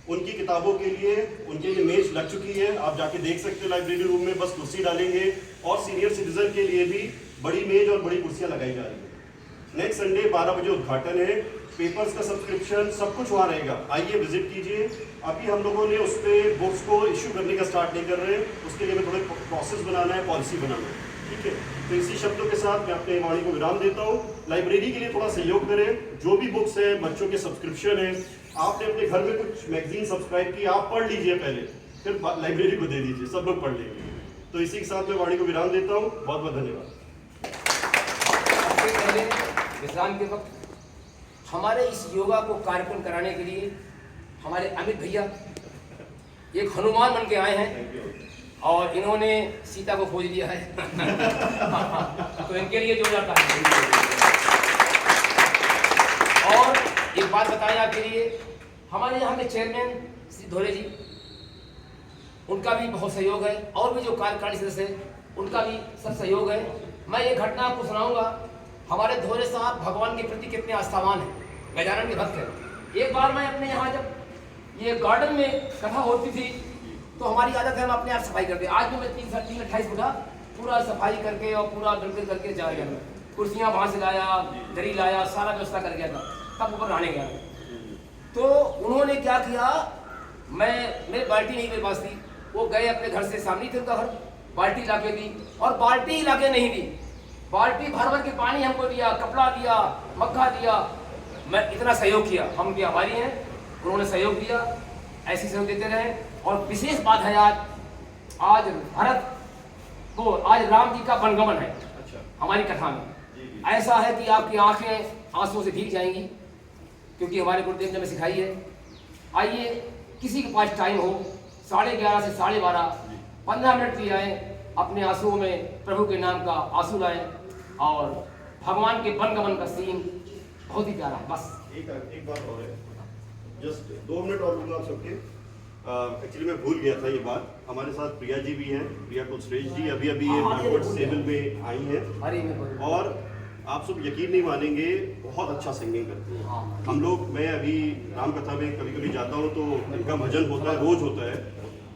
उनकी किताबों के लिए, उनके लिए मेज लग चुकी है, आप जाके देख सकते हो लाइब्रेरी रूम में, बस कुर्सी डालेंगे। और सीनियर सिटीजन के लिए भी बड़ी मेज और बड़ी कुर्सियां लगाई जा रही है। नेक्स्ट संडे 12 बजे उद्घाटन है, पेपर्स का सब्सक्रिप्शन सब कुछ वहाँ रहेगा, आइए विजिट कीजिए। अभी हम लोगों ने उस पर बुक्स को इश्यू करने का स्टार्ट नहीं कर रहे हैं, उसके लिए हमें थोड़े प्रोसेस बनाना है, पॉलिसी बनाना है, ठीक है। तो इसी शब्दों के साथ मैं अपने वाणी को विराम देता हूँ। लाइब्रेरी के लिए थोड़ा सहयोग करें, जो भी बुक्स है, बच्चों के सब्सक्रिप्शन है, आपने अपने घर में कुछ मैगजीन सब्सक्राइब की, आप पढ़ लीजिए पहले, फिर लाइब्रेरी को दे दीजिए, सब लोग पढ़ लेंगे। तो इसी के साथ मैं वाणी को विराम देता हूँ। बहुत बहुत धन्यवाद। सबसे पहले विश्राम के वक्त हमारे इस योगा को कार्यक्रम कराने के लिए हमारे अमित भैया एक हनुमान बन के आए हैं और इन्होंने सीता को खोज लिया है तो इनके लिए जोर जाता है। और एक बात बताएं आपके लिए, हमारे यहाँ के चेयरमैन श्री धोरे जी, उनका भी बहुत सहयोग है और भी जो कार्यकारिणी सदस्य है उनका भी सब सहयोग है। मैं ये घटना आपको सुनाऊंगा। हमारे धोरे साहब भगवान के प्रति कितने आस्थावान हैं, गजानन के भक्त हैं। एक बार मैं अपने यहाँ जब ये गार्डन में कथा होती थी तो हमारी आदत है हम अपने आप सफाई करते। आज भी मैं 3:28 उठा, पूरा सफाई करके और पूरा बिल्कुल करके जा गया। कुर्सियाँ वहाँ से लाया, दरी लाया, सारा व्यवस्था कर गया था, तब ऊपर रहने गया। तो उन्होंने क्या किया, मेरी बाल्टी नहीं मेरे पास थी, वो गए अपने घर से, सामने थे उनका घर, बाल्टी ला के दी और बाल्टी ला के नहीं दी, बाल्टी भर भर के पानी हमको दिया, कपड़ा दिया, मक्खा दिया। मैं इतना सहयोग किया, हम उनके आभारी हैं, उन्होंने सहयोग दिया, ऐसे सहयोग देते रहे। और विशेष बात है आज भारत को, आज राम जी का वनगमन है, अच्छा। हमारी कथा में जी, जी। ऐसा है कि आपकी आंखें आंसुओं से भीग जाएंगी, क्योंकि हमारे गुरुदेव ने हमें सिखाई है। आइए, किसी के पास टाइम हो 11:30 से 12:30 15 मिनट दिए जाएं, अपने आंसुओं में प्रभु के नाम का आंसू लाएं, और भगवान के वनगमन का सीन बहुत ही प्यारा है। बस एक बात और है, जस्ट 2 मिनट और लूँगा आप सबके। एक्चुअली मैं भूल गया था ये बात, हमारे साथ प्रिया जी भी हैं, प्रिया कुलश्रेष्ठ जी अभी ये भागवत सेवन में आई हैं, अरे मैं और आप सब यकीन नहीं मानेंगे, बहुत अच्छा सिंगिंग करती हैं। हाँ। हम लोग, मैं अभी राम कथा में कभी कभी जाता हूँ तो इनका भजन होता है, रोज होता है,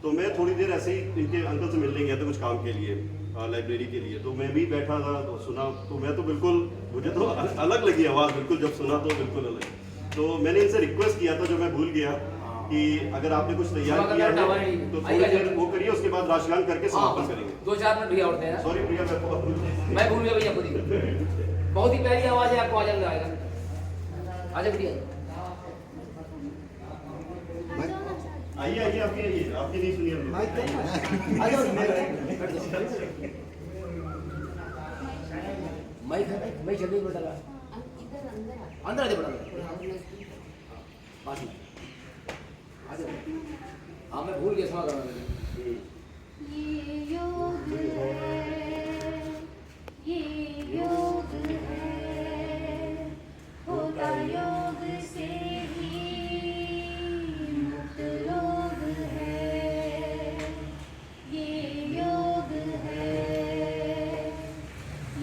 तो मैं थोड़ी देर ऐसे ही इनके अंकल से मिलने गया था कुछ काम के लिए, लाइब्रेरी के लिए, तो मैं भी बैठा था तो सुना, तो मैं तो बिल्कुल, मुझे तो अलग लगी आवाज़, बिल्कुल जब सुना तो बिल्कुल अलग। तो मैंने इनसे रिक्वेस्ट किया था, जो मैं भूल गया, कि अगर आपने कुछ तैयार किया है तो थोड़ी देर वो करिए, उसके बाद राष्ट्रगान करके समापन करेंगे। 2-4 मिनट भैया उठते हैं। सॉरी प्रिया, मैं भूल गया भैया खुद ही। बहुत ही प्यारी आवाज है, आपको आजम आएगा। आजा भैया, आइए आइए, आपकी नहीं सुनिए हम लोग। मैं जल्दी में डाला अंदर आ जा, बड़ा पास में आ जा। हाँ, मैं भूल गया, क्षमा करना। ये योग है, ये योग है, होता योग से ही मुक्त लोग है। ये योग है,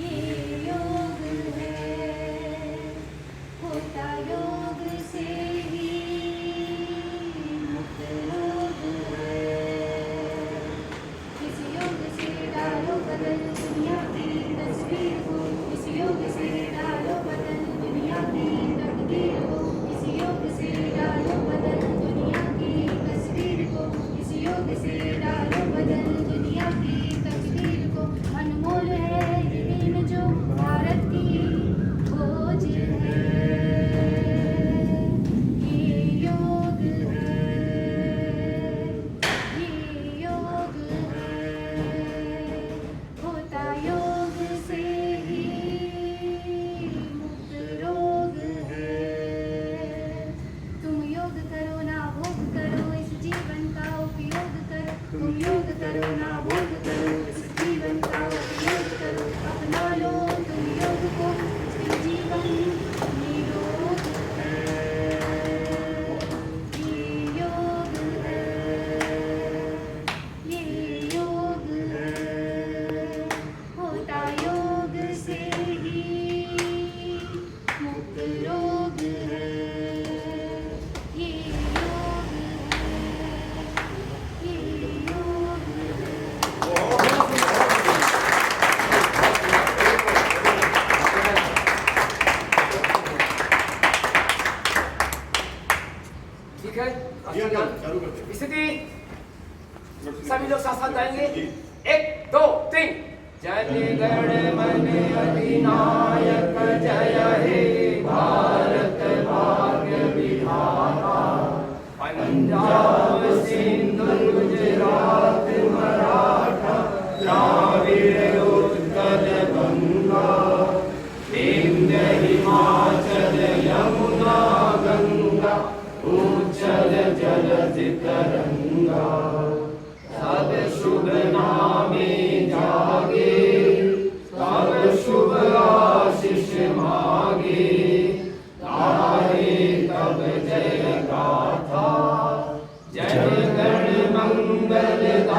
ये योग है, होता योग से ही मुक्त लोग है। इस योग से डालो बदल दुनिया की तस्वीर को, इस योग से डालो बदल दुनिया की तकदीर को, इस योग से डालो बदल दुनिया की तस्वीर को, इस योग से डालो बदल दुनिया की तकदीर को। अनमोल है ये दिन जो भारत की खोज है। ये योग है, ये योग है, होता योग से ही मुक्त रोग है। तुम योग करो ना भोग करो, इस जीवन का उपयोग करो। तुम योग करो ना भोग करो, इस जीवन का उपयोग करो। अपना लो तुम योग को, इससे जीवन निरोग है। ये योग है, ये योग है, होता योग से ही मुक्त रोग है। ये योग है, ये योग है। ठीक है, जी अंकल, चालू करते हैं। स्थिति सभी लोग साथ साथ गाएंगे। 1 2 3। जय गण अधिनायक जय हे भारत भाग्य विधाता, पंजाब सिंधु गुजरात मराठा द्राविड़ उत्कल गंगा, विंध्य हिमाचल यमुना गंगा, उज्जल जलधि तरंगा। सब शुभ नामे जागे, तब शुभ आशीष मागे, गाहे तब जय गाथा। जय गण मंगलदायक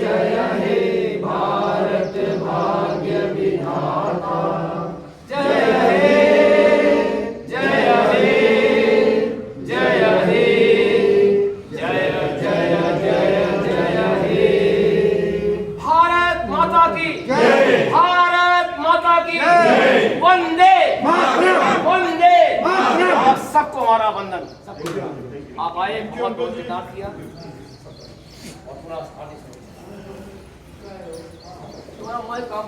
जय हे भारत भाग्य विधाता। जय हे, जय हे, जय हे, जय जय जय जय हे। भारत माता की जय, भारत माता की जय, वंदे वंदे। आप सबको हमारा वंदन। आप आए, बहुत बहुत धन्यवाद किया, और पूरा तुम्हारा काम